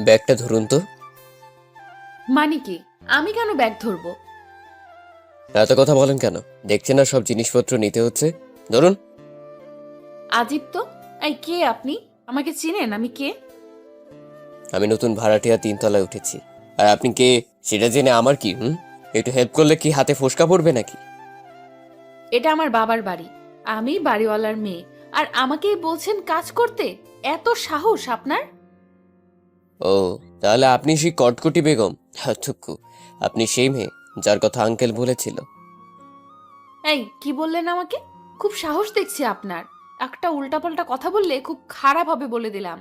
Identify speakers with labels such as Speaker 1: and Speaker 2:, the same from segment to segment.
Speaker 1: ব্যাগটা ধরুন তো।
Speaker 2: মানে কি? আমি কেন ব্যাগ ধরবো?
Speaker 1: এত কথা বলেন কেন? দেখছেন না সব জিনিসপত্র নিতে হচ্ছে। ধরুন।
Speaker 2: আজীব তো। এই, কে আপনি? আমাকে চিনেন আমি কে?
Speaker 1: আমি নতুন ভাড়াটিয়া 3 তলায় উঠেছি। আর আপনি কে সেটা জেনে আমার কি? একটু হেল্প করলে কি হাতে ফোসকা পড়বে নাকি?
Speaker 2: এটা আমার বাবার বাড়ি। আমি বাড়িওয়ালার মেয়ে। আর আমাকেই বলছেন কাজ করতে? এত সাহস আপনার?
Speaker 1: ও, তাহলে আপনি সেই কটকটি বেগম। থুক্কু, আপনি সেই মেয়ে যার কথা আঙ্কেল বলেছিল।
Speaker 2: এই, কি বললেন আমাকে? খুব সাহস দেখছি আপনার। একটা উল্টাপাল্টা কথা বললে খুব খারাপ হবে বলে দিলাম।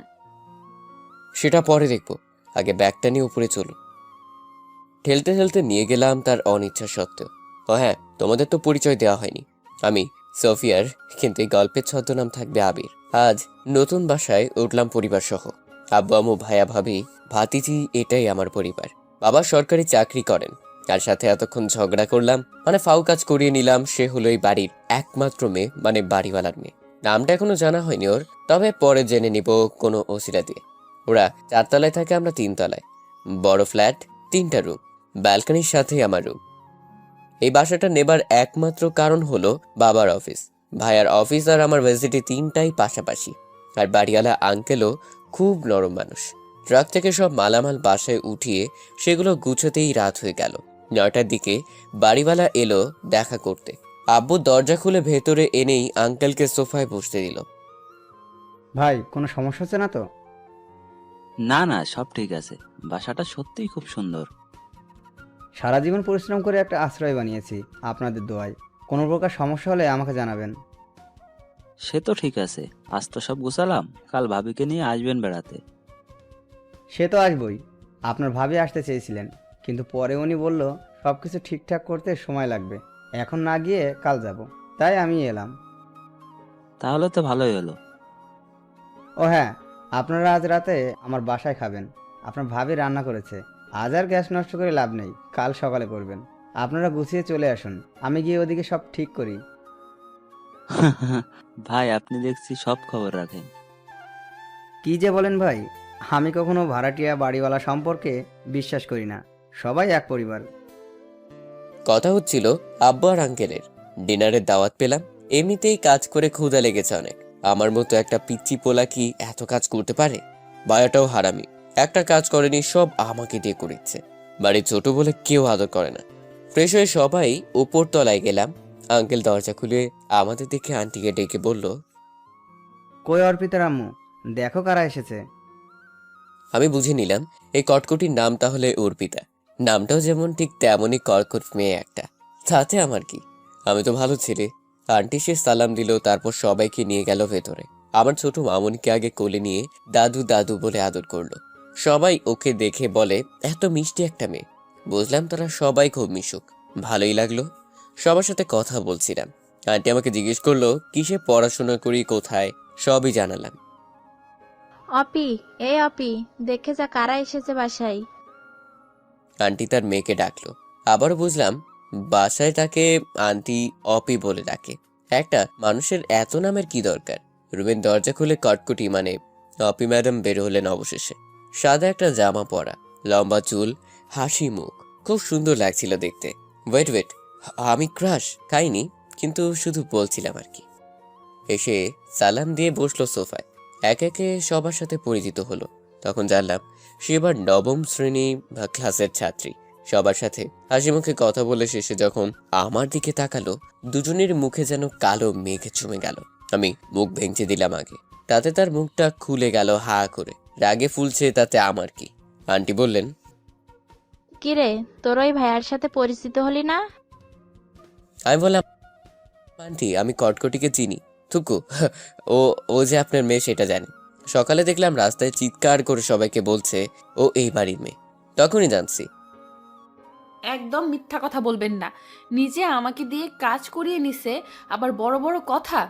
Speaker 1: সেটা পরে দেখবো, আগে ব্যাগটা নিয়ে উপরে চলুন। ঠেলতে ঠেলতে নিয়ে গেলাম তার অনিচ্ছা সত্ত্বেও। ও হ্যাঁ, তোমাদের তো পরিচয় দেওয়া হয়নি। আমি সোফিয়ার, কিন্তু এই গল্পের ছদ্মনাম থাকবে আবির। আজ নতুন বাসায় উঠলাম পরিবার সহ। আব্বু আম্মু ভাইয়া ভাবি ভাতিজি, এটাই আমার পরিবার। বাবা সরকারি চাকরি করেন, তার সাথে এতক্ষণ ঝগড়া করলাম, মানে ফাউ কাজ করিয়ে নিলাম। সে হলো এই বাড়ির একমাত্র মেয়ে, মানে বাড়িওয়ালার মেয়ে। নামটা এখনো জানা হয়নি ওর, তবে পরে জেনে নিব কোনো ওসিলা দিয়ে। ওরা 4 তলায় থাকে, আমরা 3 তলায়। বড় ফ্ল্যাট, 3টা রুম, ব্যালকনির সাথেই আমার রুম। এই বাসাটা নেবার একমাত্র কারণ হলো বাবার অফিস। ভাইয়ার অফিস আর আমার ভার্সিটি 3টাই পাশাপাশি। আর বাড়িওয়ালা আঙ্কেলও খুব নরম মানুষ। ট্রাক থেকে সব মালামাল বাসায় উঠিয়ে সেগুলো গুছোতেই রাত হয়ে গেল। 9টার দিকে বাড়িওয়ালা এলো দেখা করতে। আব্বু দরজা খুলে ভেতরে এনেই আঙ্কেলকে সোফায় বসতে দিল।
Speaker 3: ভাই, কোনো সমস্যা হচ্ছে না তো?
Speaker 4: না না, সব ঠিক আছে। বাসাটা সত্যিই খুব সুন্দর।
Speaker 3: সারা জীবন পরিশ্রম করে একটা আশ্রয় বানিয়েছি আপনাদের দোয়ায়। কোনো প্রকার সমস্যা হলে আমাকে জানাবেন।
Speaker 4: সে তো ঠিক আছে, আজ তো সব গোছালাম, কাল ভাবিকে নিয়ে আসবেন বেড়াতে।
Speaker 3: সে তো আসবই। আপনার ভাবি আসতে চেয়েছিলেন, কিন্তু পরে উনি বলল সব কিছু ঠিকঠাক করতে সময় লাগবে, এখন না গিয়ে কাল যাব। তাই আমি এলাম।
Speaker 4: তাহলে তো ভালোই হলো।
Speaker 3: ও হ্যাঁ, আপনারা আজ রাতে আমার বাসায় খাবেন। আপনার ভাবি রান্না করেছে। আজ আর গ্যাস নষ্ট করে লাভ নেই, কাল সকালে করবেন। আপনারা গুছিয়ে চলে আসুন, আমি গিয়ে ওদিকে সব ঠিক করি।
Speaker 4: ভাই, আপনি দেখছি সব খবর রাখেন।
Speaker 3: কি যে বলেন ভাই, আমি কখনো ভাড়াটিয়া বাড়িওয়ালা সম্পর্কে বিশ্বাস করি না। সবাই এক পরিবার।
Speaker 1: কথা হচ্ছিল আব্বু আর আঙ্কেলের। ডিনারের দাওয়াত পেলাম। এমনিতেই কাজ করে ক্ষুধা লেগেছে অনেক। আমার মতো একটা পিচ্চি পোলা কি এত কাজ করতে পারে? বায়াটাও হারামি, একটা কাজ করেনি, সব আমাকে দিয়ে করিচ্ছে। বাড়ির ছোট বলে কেউ আদর করে না। ফ্রেশ হয়ে সবাই উপর তলায় গেলাম। আঙ্কেল দরজা খুলে আমাদের দেখে আন্টিকে ডেকে বলল,
Speaker 3: কই অর্পিতার আম্মু, দেখো কারা এসেছে।
Speaker 1: আমি বুঝে নিলাম এই কটকটির নাম তাহলে অর্পিতা। নামটাও যেমন ঠিক তেমনই কর্কট মেয়ে একটা। তাতে আমার কি, আমি তো ভালো ছেলে। আন্টি সে সালাম দিল, তারপর সবাইকে নিয়ে গেল ভেতরে। আমার ছোট মামুনিকে আগে কোলে নিয়ে দাদু দাদু বলে আদর করলো। সবাই ওকে দেখে বলে এত মিষ্টি একটা মেয়ে। বুঝলাম তারা সবাই খুব মিশুক। ভালোই লাগলো। সবার সাথে কথা বলছিলাম। আন্টি আমাকে জিজ্ঞেস করলো কিসে পড়াশোনা করি, কোথায়, সবই জানালাম।
Speaker 5: অপি, এই অপি, দেখে যা কারা এসেছে বাসায়।
Speaker 1: আন্টি তার মেয়েকে ডাকলো। আবারও বুঝলাম বাসায় তাকে আন্টি অপি বলে ডাকে। একটা মানুষের এত নামের কি দরকার? রুমের দরজা খুলে কটকটি, মানে অপি ম্যাডাম বের হলেন অবশেষে। সাদা একটা জামা পরা, লম্বা চুল, হাসি মুখ, খুব সুন্দর লাগছিল দেখতে। ওয়েট ওয়েট, আমি ক্রাশ খাইনি, কিন্তু শুধু বলছিলাম আর কি। এসে সালাম দিয়ে বসলো সোফায়। একে একে সবার সাথে পরিচিত হলো। তখন জানলাম সে এবার 9ম শ্রেণী বা ক্লাসের ছাত্রী। সবার সাথে হাসি মুখে কথা বলে শেষে যখন আমার দিকে তাকালো, দুজনের মুখে যেন কালো মেঘ জমে গেল। আমি মুখ ভেঙচে দিলাম আগে, তাতে তার মুখটা খুলে গেল হা করে। রাগে ফুলছে, তাতে আমার কি? আন্টি বললেন,
Speaker 5: কিরে, তোর ওই ভাইয়ার সাথে পরিচিত হলি না?
Speaker 1: আমি বললাম, আন্টি আমি কটকটিকে চিনি। থুকু, ও ও যে আপনার মেয়ে সেটা জানি। সকালে দেখলাম রাস্তায় চিৎকার করে সবাইকে বলছে ও এই বাড়ির মেয়ে, তখনই জানছি।
Speaker 2: একদম মিথ্যা কথা বলবেন না। নিজে আমাকে দিয়ে কাজ করিয়ে নিছে, আবার বড় বড় কথা।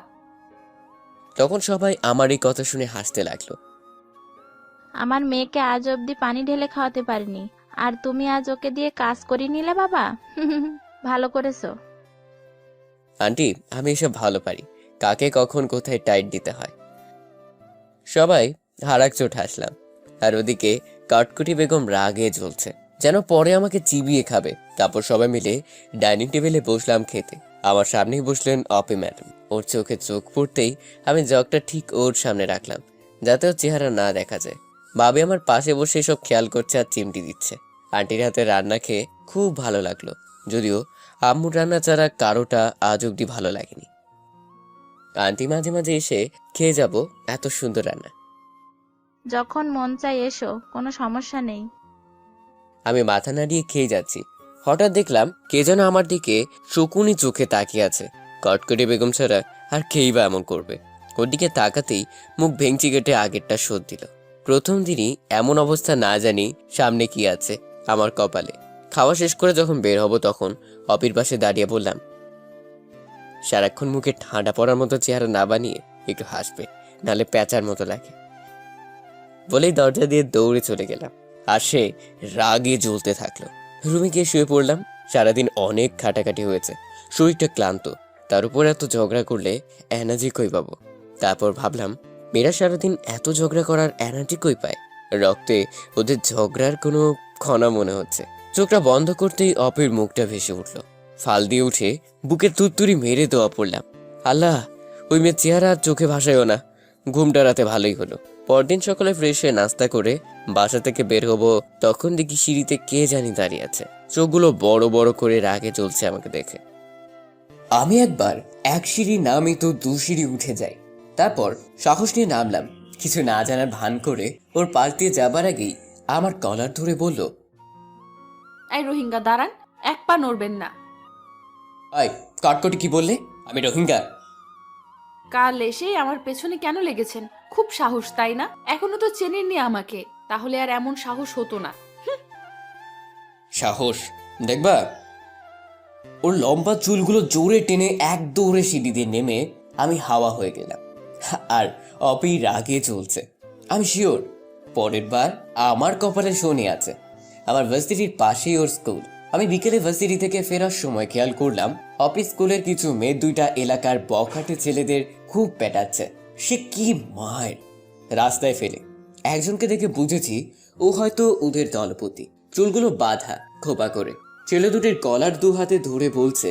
Speaker 1: তখন সবাই আমার এই কথা শুনে হাসতে লাগলো।
Speaker 5: আমার মেয়েকে আজ অবধি পানি ঢেলে খাওয়াতে পারিনি, আর তুমি আজ ওকে দিয়ে কাজ করিয়ে নিলে বাবা। ভালো করেছো।
Speaker 1: আন্টি আমি এসব ভালো পারি, কাকে কখন কোথায় টাইট দিতে হয়। সবাই হারাকচোট হাসলাম। আর ওদিকে কাটকুটি বেগম রাগে জ্বলছে, যেন পরে আমাকে চিবিয়ে খাবে। তারপর সবাই মিলে ডাইনিং টেবিলে বসলাম খেতে। আমার সামনেই বসলেন অপি ম্যাডাম। ওর চোখে চোখ পড়তেই আমি জগটা ঠিক ওর সামনে রাখলাম, যাতে ওর চেহারা না দেখা যায়। ভাবি আমার পাশে বসে সব খেয়াল করছে আর চিমটি দিচ্ছে। আন্টির হাতে রান্না খেয়ে খুব ভালো লাগলো, যদিও আম্মুর রান্না ছাড়া কারোটা আজ অব্দি ভালো লাগেনি। আন্টি মাঝে মাঝে এসে খেয়ে যাব, এত সুন্দর রান্না।
Speaker 5: যখন মন চাই এসো, কোনো সমস্যা নেই।
Speaker 1: আমি মাথা নাড়িয়ে খেয়ে যাচ্ছি, হঠাৎ দেখলাম কে যেন আমার দিকে শকুনি চোখে তাকিয়ে আছে। কটকটি বেগম ছাড়া আর খেয়েই বা এমন করবে? ওর দিকে তাকাতেই মুখ ভেঙচি কেটে আগেরটা শোধ দিল। প্রথম দিনই এমন অবস্থা, না জানি সামনে কি আছে আমার কপালে। খাওয়া শেষ করে যখন বের হব তখন অপির পাশে দাঁড়িয়ে বললাম, সারাক্ষণ মুখে ঠান্ডা পড়ার মতো চেহারা না বানিয়ে একটু হাসবে, নাহলে প্যাঁচার মতো লাগে। বলেই দরজা দিয়ে দৌড়ে চলে গেলাম। আর সে রাগে জ্বলতে থাকলো। রুমে গিয়ে শুয়ে পড়লাম। সারাদিন অনেক খাটাখাটি হয়েছে, শরীরটা ক্লান্ত, তার উপর এত ঝগড়া করলে এনার্জি কই পাবো? তারপর ভাবলাম, মেয়েরা সারাদিন এত ঝগড়া করার এনার্জি কই পায়? রক্তে ওদের ঝগড়ার কোনো ক্ষণা মনে হচ্ছে। চোখটা বন্ধ করতেই অপির মুখটা ভেসে উঠল। ফাল দিয়ে উঠে বুকের তুত্তুরি মেরে দেওয়া পড়লাম। আল্লাহ, ওই মেয়ের চেহারা আর চোখে ভাসাইও না। ঘুমটা রাতে ভালোই হলো। পরদিন সকালে ফ্রেশ হয়ে নাস্তা করে বাসা থেকে বের হবো, তখন দেখি সিঁড়িতে কে জানি দাঁড়িয়ে আছে। চোখগুলো বড় বড় করে রাগে চলছে আমাকে দেখে। আমি একবার এক সিঁড়ি নামি তো 2 সিঁড়ি উঠে যাই। তারপর সাহস নিয়ে নামলাম। কিছু না জানার ভান করে ওর পাশ দিয়ে যাবার আগেই আমার কলার ধরে বলল,
Speaker 2: এই রোহিঙ্গা দাঁড়ান, এক পা নড়বেন না।
Speaker 1: আয় কাটকটি, কি বললে? আমি রোহিঙ্গা?
Speaker 2: কাল এসে আমার পেছনে কেন লেগেছেন? খুব সাহস, তাই না? এখনো তো চেনেননি আমাকে, তাহলে আর এমন সাহস হতো না।
Speaker 1: সাহস দেখবা? ওর লম্বা চুলগুলো জোরে টেনে এক দৌড়ে সিঁড়ি দিয়ে নেমে আমি হাওয়া হয়ে গেলাম। আর অপি রাগে চলছে। আমি শিওর পরের বার আমার কপালে শনি আছে। আমার ভার্সিটির পাশেই ওর স্কুল। আমি বিকেলে ভার্সিটি থেকে ফেরার সময় খেয়াল করলাম অপি স্কুলের কিছু মেয়ে 2টা এলাকার বখাটে ছেলেদের খুব পেটাচ্ছে। সে কি মায়ের! রাস্তায় ফেলে একজনকে দেখে বুঝেছি ও হয়তো ওদের দলপতি। চুলগুলো বাঁধা খোপা করে, ছেলে দুটির কলার 2 হাতে ধরে বলছে,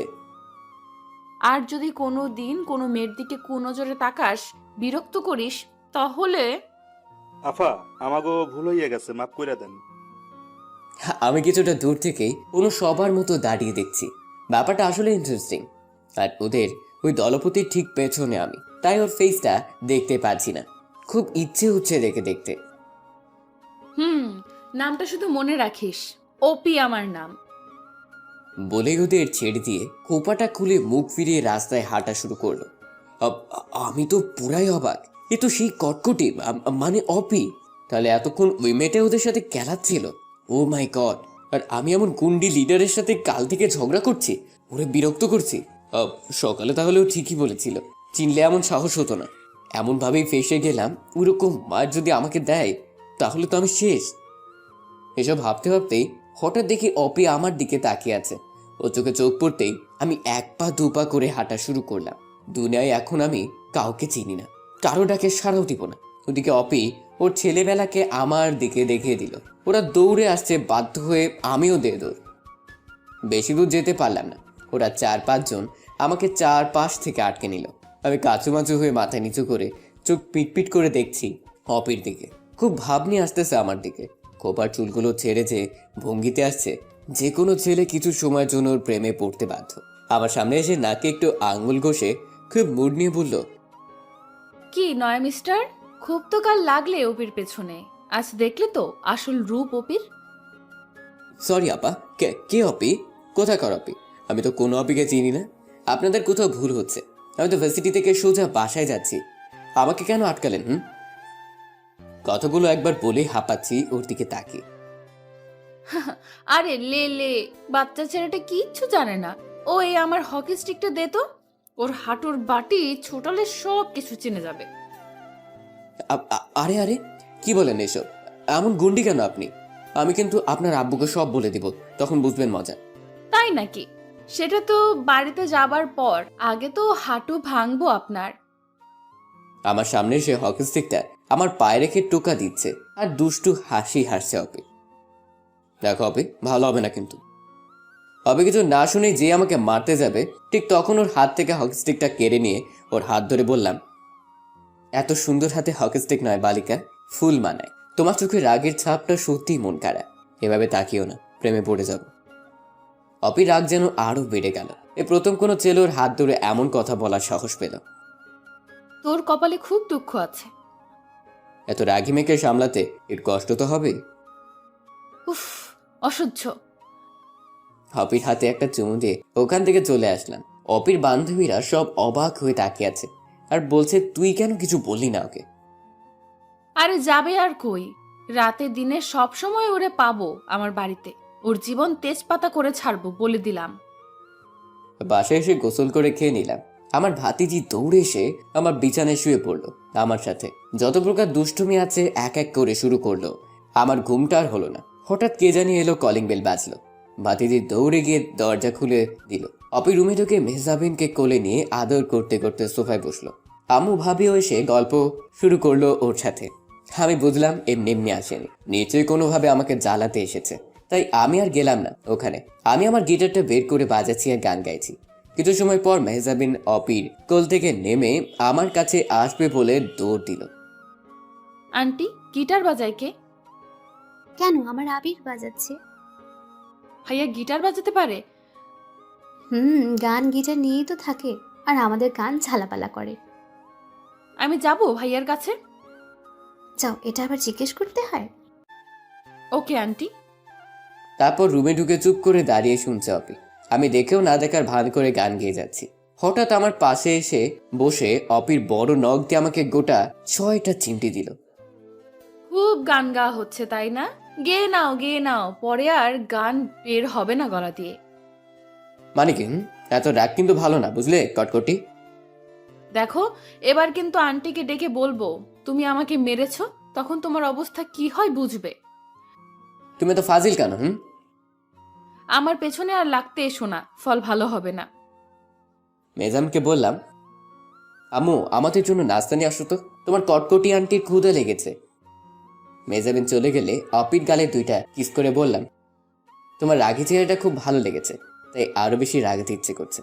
Speaker 2: আর যদি কোনো দিন কোনো মেয়ের দিকে কুনজরে তাকাস, বিরক্ত করিস, তাহলে
Speaker 6: আফা, আমাগো ভুল হইয়া গেছে, মাফ কইরা দেন।
Speaker 1: আমি কিছুটা দূর থেকেই কোনো সবার মতো দাঁড়িয়ে দেখছি। ব্যাপারটা আসলে ইন্টারেস্টিং। আর ওদের ওই দলপতির ঠিক পেছনে আমি, তাই ওর ফেসটা দেখতে পাচ্ছি না। খুব ইচ্ছে হচ্ছে দেখতে।
Speaker 2: নামটা শুধু মনে রাখিস, ওপি আমার নাম।
Speaker 1: বলেই ওদের ছেড়ে দিয়ে খোপাটা খুলে মুখ ফিরিয়ে রাস্তায় হাঁটা শুরু করলো। আমি তো পুরাই অবাক। এ তো সেই কটকটি, মানে অপি। তাহলে এতক্ষণ ওই মেয়েটা ওদের সাথে খেলাচ্ছিল। ও মাই গড! আর আমি এমন গুন্ডি লিডারের সাথে কাল থেকে ঝগড়া করছি, ওরে বিরক্ত করছি। সকালে তাহলে ও ঠিকই বলেছিল, চিনলে এমন সাহস হতো না। এমন ভাবেই ফেসে গেলাম। ওরকম মার যদি আমাকে দেয় তাহলে তো আমি শেষ। এসব ভাবতে ভাবতেই হঠাৎ দেখি অপি আমার দিকে তাকিয়ে আছে। ও চোখে চোখ পড়তেই আমি 1 পা 2 পা করে হাঁটা শুরু করলাম। দুনিয়ায় এখন আমি কাউকে চিনি না, কারো ডাকে সাড়াও দিব না। ওদিকে অপি ওর ছেলেবেলাকে আমার দিকে দেখিয়ে দিল। ওরা দৌড়ে আসছে, বাধ্য হয়ে আমিও দে দৌড়। বেশি দূর যেতে পারলাম না। ওরা 4-5 জন আমাকে 4 পাশ থেকে আটকে নিল। আমি কাচুমাচু হয়ে মাথা নিচু করে চোখ পিটপিট করে দেখছি অপির দিকে। খুব ভাব নিয়ে আসতেছে আমার দিকে। খোপার চুলগুলো ছেড়ে যে ভঙ্গিতে আসছে, যে কোনো ছেলে কিছু সময়ের জন্য ওর প্রেমে পড়তে বাধ্য। আমার সামনে এসে নাকে একটু আঙুল ঘষে খুব মুড নিয়ে বলল,
Speaker 2: কি নয় মিস্টার, খুব তো কাল লাগলে ওপির পেছনে, আজ দেখলে তো আসল রূপ ওপির।
Speaker 1: সরি আপা। কে অপি? কোথাকার অপি? আমি তো কোনো অপিকে চিনি না। আপনাদের কোথাও ভুল হচ্ছে। আমি তো ভার্সিটি থেকে সোজা বাসায় যাচ্ছি, আমাকে কেন আটকালেন? কথাগুলো একবার বলেই হাঁপাচ্ছি ওর দিকে তাকিয়ে।
Speaker 2: আরে লে, বাচ্চা ছেলেটা কিচ্ছু জানে না। ও এই আমার হকি স্টিকটা দে তো, ওর হাঁটুর বাটি ছোটালে সব কিছু চিনে যাবে।
Speaker 1: আরে আরে, কি বলেন এসব? এমন গুন্ডি কেন আপনি? আমি কিন্তু আপনার আব্বুকে সব বলে দিব, তখন বুঝবেন মজা।
Speaker 2: তাই নাকি? সেটা তো বাড়িতে যাবার পর, আগে তো হাঁটু ভাঙবো আপনার।
Speaker 1: আমার সামনে সে হকি স্টিকটা আমার পায়ে রেখে টোকা দিচ্ছে আর দুষ্টু হাসি হাসছে অপি। দেখো অপি, ভালো হবে না কিন্তু। অপি কিছু না শুনে যে আমাকে মারতে যাবে ঠিক তখন ওর হাত থেকে হকি স্টিকটা কেড়ে নিয়ে ওর হাত ধরে বললাম, এত সুন্দর হাতে হকি স্টিক নয় বালিকা, ফুল মানায়। তোমার চোখে রাগের ছাপটা সত্যিই মন কাড়া। এভাবে তাকিও না, প্রেমে পড়ে যাব। অপি রাগ যেন আরো বেড়ে গেল। এ প্রথম কোনো ছেলের হাত ধরে এমন কথা বলার সাহস পেল।
Speaker 2: তোর কপালে খুব দুঃখ আছে।
Speaker 1: এত রাগি মেয়েকে সামলাতে একটু কষ্ট তো হবে।
Speaker 2: উফ, অসহ্য।
Speaker 1: অপির হাতে একটা চুমু দিয়ে ওখান থেকে চলে আসলাম। অপির বান্ধবীরা সব অবাক হয়ে তাকিয়ে আছে আর বলছে, তুই কেন কিছু বললি না ওকে?
Speaker 2: আরে যাবে আর কই, রাতে দিনে সব সময় ওরে পাবো আমার বাড়িতে। ওর জীবন তেজপাতা করে ছাড়বো বলে দিলাম।
Speaker 1: বাসায় এসে গোসল করে খেয়ে নিলাম। আমার ভাতিজি দৌড়ে এসে আমার বিছানায় শুয়ে পড়লো আমার সাথে। যত প্রকার দুষ্টুমি আছে এক এক করে শুরু করলো। আমার ঘুমটা আর হলো না। হঠাৎ কে জানি এলো, কলিং বেল বাজলো। ভাতিজি দৌড়ে গিয়ে দরজা খুলে দিল। অপি রুমে ঢুকে মেহজাবিনকে কোলে নিয়ে আদর করতে করতে সোফায় বসলো। আম্মু ভাবিও এসে গল্প শুরু করলো ওর সাথে। আমি বুঝলাম এমনি এমনি আসেনি, নিশ্চয়ই কোনোভাবে আমাকে জ্বালাতে এসেছে। তাই আমি আর গেলাম না ওখানে। আমি আমার গিটারটা বের করে বাজাচ্ছি আর গান গাইছি। কিছু সময় পর মেহজাবিন অপির কোল থেকে নেমে আমার কাছে আসবে বলে দৌড় দিল।
Speaker 2: আন্টি, গিটার বাজায় কে?
Speaker 7: কেন, আমার আবির বাজাচ্ছে।
Speaker 2: ভাইয়া গিটার বাজাতে পারে?
Speaker 7: গান গিটার নিয়েই তো থাকে, আর আমাদের গান ঝালাপালা করে।
Speaker 2: আমি যাব ভাইয়ার কাছে।
Speaker 7: যাও, এটা আবার জিজ্ঞেস করতে হয়?
Speaker 2: Okay aunty.
Speaker 1: তারপর রুমে ঢুকে চুপ করে দাঁড়িয়ে শুনছে অপি। আমি দেখেও না দেখার ভান করে গান গেয়ে যাচ্ছি। হঠাৎ আমার পাশে এসে বসে অপির বড় নখ দিয়ে আমাকে গোটা 6টা চিমটি দিল।
Speaker 2: খুব গান গাওয়া হচ্ছে তাই না? গেয়ে নাও, গেয়ে নাও, পরে আর গান বের হবে না গলা দিয়ে।
Speaker 1: মানে কি, এত রাগ কিন্তু ভালো না বুঝলে কটকটি।
Speaker 2: দেখো, এবার কিন্তু আন্টিকে ডেকে বলবো তুমি আমাকে মেরেছো, তখন তোমার অবস্থা কি হয় বুঝবে।
Speaker 1: তুমি তো ফাজিল কেন?
Speaker 2: আমার পেছনে আর লাগতে এসো না, ফল ভালো হবে না।
Speaker 1: মেজামকে বললাম, আম্মু আমাদের জন্য নাস্তা নিয়ে আসো তো, তোমার কটকটি আন্টির ক্ষুধা লেগেছে। মেজাবিন চলে গেলে অপির গালে 2টা কিস করে বললাম, তোমার রাগি চেহারাটা খুব ভালো লেগেছে, তাই আরো বেশি রাগাতে ইচ্ছে করছে।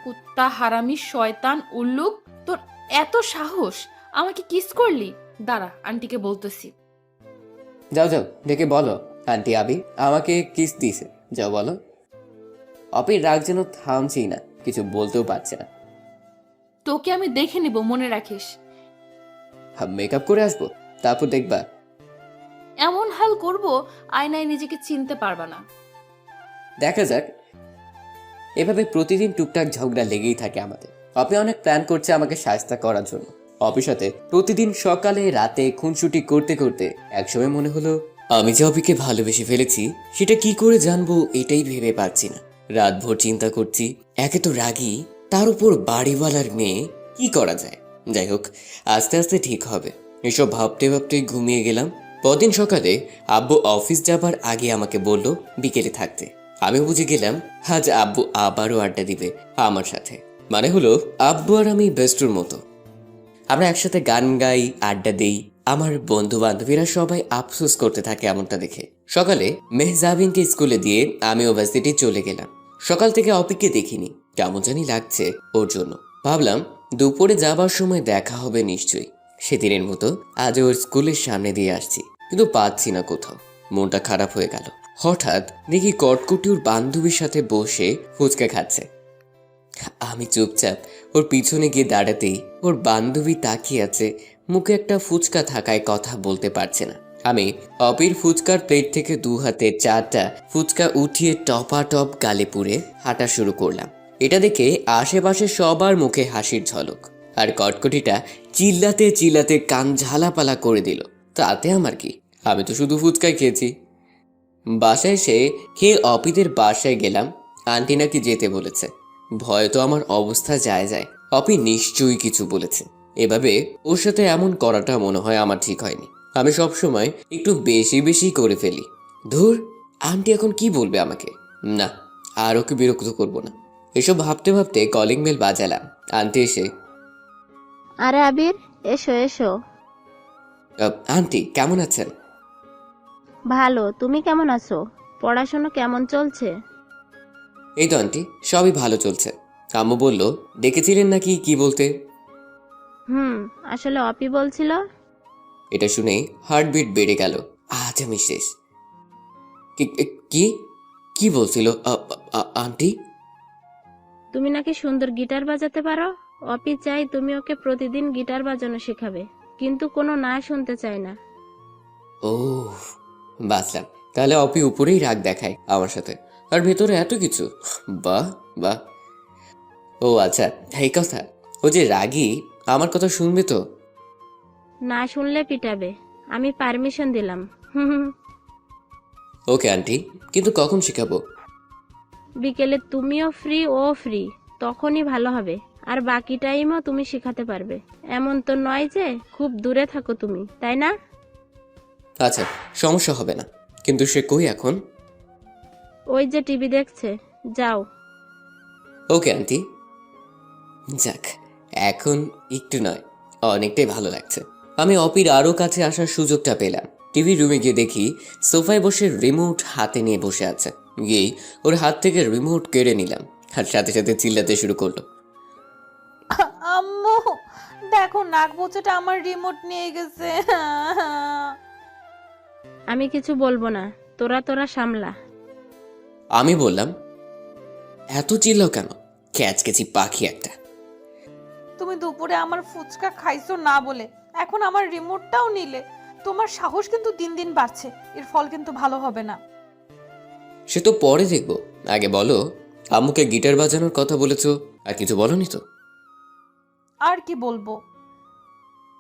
Speaker 2: কুত্তা, হারামি, শয়তান, উল্লুক, তোর এত সাহস, আমাকে কিস করলি? দাঁড়া, আন্টিকে বলতেছি।
Speaker 1: যাও যাও, ডেকে বলো আন্টি আবি আমাকে কিস দিয়েছে, যাও বলো। অপির রাগ যেন থামছেই না, কিছু বলতেও পারছে না।
Speaker 2: তোকে আমি দেখে নিব, মনে রাখিস।
Speaker 1: মেকআপ করে আসবো, তারপর দেখবা।
Speaker 2: এমন হাল করব আয়নায় নিজেকে চিনতে পারবা না।
Speaker 1: দেখা যাক। এভাবে প্রতিদিন টুকটাক ঝগড়া লেগেই থাকে আমাদের। অপি অনেক প্ল্যান করছে আমাকে সাহায্য করার জন্য। অপির সাথে প্রতিদিন সকালে রাতে খুনসুটি করতে করতে একসময় মনে হলো আমি যে অপিকে ভালোবেসে ফেলেছি সেটা কি করে জানবো এটাই ভেবে পাচ্ছি না। রাতভর চিন্তা করছি, একে তো রাগী, তার উপর বাড়িওয়ালার মেয়ে, কি করা যায়। যাই হোক, আস্তে আস্তে ঠিক হবে। এসব ভাবতে ভাবতে ঘুমিয়ে গেলাম। পরদিন সকালে আব্বু অফিস যাবার আগে আমাকে বলল বিকেলে থাকতে। আমি বুঝে গেলাম আজ আব্বু আবারও আড্ডা দিবে আমার সাথে। মানে হলো আব্বু আর আমি বেস্টুর মতো। আমরা একসাথে গান গাই, আড্ডা দেই। আমার বন্ধু বান্ধবীরা সবাই আফসোস করতে থাকে এমনটা দেখে। সকালে মেহজাবিনকে স্কুলে দিয়ে আমি ভার্সিটি চলে গেলাম। সকাল থেকে অপিকে দেখিনি, কেমন জানি লাগছে ওর জন্য। ভাবলাম দুপুরে যাবার সময় দেখা হবে নিশ্চয়ই। সেদিনের মতো আজ ওর স্কুলের সামনে দিয়ে আসছি, কিন্তু পাচ্ছি না কোথাও। মনটা খারাপ হয়ে গেল। হঠাৎ দেখি কটকটি ওর বান্ধবীর সাথে বসে ফুচকা খাচ্ছে। আমি চুপচাপ ওর পিছনে গিয়ে দাঁড়াতেই ওর বান্ধবী তাকিয়ে আছে, মুখে একটা ফুচকা থাকায় কথা বলতে পারছে না। আমি অপির ফুচকার প্লেট থেকে 2 হাতে 4টা ফুচকা উঠিয়ে টপাটপ গালে পুরে হাঁটা শুরু করলাম। এটা দেখে আশেপাশে সবার মুখে হাসির ঝলক, আর কটকটিটা চিল্লাতে চিল্লাতে কান ঝালাপালা করে দিল। তাতে আমার কি, আমি তো শুধু ফুচকাই খেয়েছি। বাসায় এসে খেয়ে অপিদের বাসায় গেলাম। আন্টি নাকি যেতে বলেছে। ভয় তো আমার অবস্থা যায় যায়, অপি নিশ্চয়ই কিছু বলেছে। এভাবে ওর সাথে এমন করাটা মনে হয় আমার ঠিক হয়নি। আমি সবসময় একটু বেশি বেশি করে ফেলি। ধুর, আন্টি এখন কি বলবে আমাকে। না, আর ওকে বিরক্ত করবো না। এসব ভাবতে ভাবতে কলিং বেল বাজালাম। আন্টি এসে,
Speaker 5: আরে আবির, এসো এসো।
Speaker 1: আন্টি কেমন আছেন?
Speaker 5: ভালো, তুমি কেমন আছো? পড়াশোনা কেমন চলছে?
Speaker 1: এই তো আন্টি, সবই ভালো চলছে। আম্মু বলল ডেকেছিলেন নাকি, কি বলতে?
Speaker 5: আসলে অপি বলছিল।
Speaker 1: এটা শুনে হার্টবিট বেড়ে গেল। আজ আমি শেষ। কি কি বলছিল আন্টি?
Speaker 5: তুমি নাকি সুন্দর গিটার বাজাতে পারো। অপি চাই তুমি ওকে প্রতিদিন গিটার বাজানো শেখাবে, কিন্তু কোনো না শুনতে চায় না।
Speaker 1: ও, বাঁচলাম। তাহলে অপি উপরেই রাগ দেখায় আমার সাথে, আর ভেতরে এত কিছু। বাহ বাহ। ও আচ্ছা, এই কথা। ও যে রাগী, আমার কথা শুনবে তো?
Speaker 5: না শুনলে পিটাবে। আমি পারমিশন দিলাম।
Speaker 1: ওকে আন্টি, কিন্তু কখন শেখাবো?
Speaker 5: বিকেলে তুমিও ফ্রি ও ফ্রি, তখনই ভালো হবে। আর বাকি টাইমও তুমি শেখাতে পারবে। এমন তো নয় যে খুব দূরে থাকো তুমি, তাই না?
Speaker 1: আচ্ছা, সমস্যা হবে না। কিন্তু সে কই এখন?
Speaker 5: ওই যে টিভি দেখছে, যাও।
Speaker 1: Okay aunty. যাক, এখন একটু নয়, অনেকটাই ভালো লাগছে। আমি অপির আরও কাছে আসার সুযোগটা পেলাম। টিভি রুমে গিয়ে দেখি সোফায় বসে রিমোট হাতে নিয়ে বসে আছে। গিয়েই ওর হাত থেকে রিমোট কেড়ে নিলাম, আর সাথে সাথে চিল্লাতে শুরু করলো।
Speaker 2: আম্মু দেখো, নাক বোচাটা আমার রিমোট নিয়ে গেছে।
Speaker 5: আমি কিছু বলবো না, তোরা সামলা।
Speaker 1: আমি বললাম, এত চিল্লাও কেন? ক্যাচকেচি পাখি একটা।
Speaker 2: তুমি দুপুরে আমার ফুচকা খাইছো না বলে এখন আমার রিমোটটাও নিলে। তোমার সাহস কিন্তু দিন দিন বাড়ছে, এর ফল কিন্তু ভালো হবে না।
Speaker 1: সে তো পরে দেখবো, আগে বলো আম্মুকে গিটার বাজানোর কথা বলেছো, আর কিছু বলনি তো?
Speaker 2: আর কি বলবো?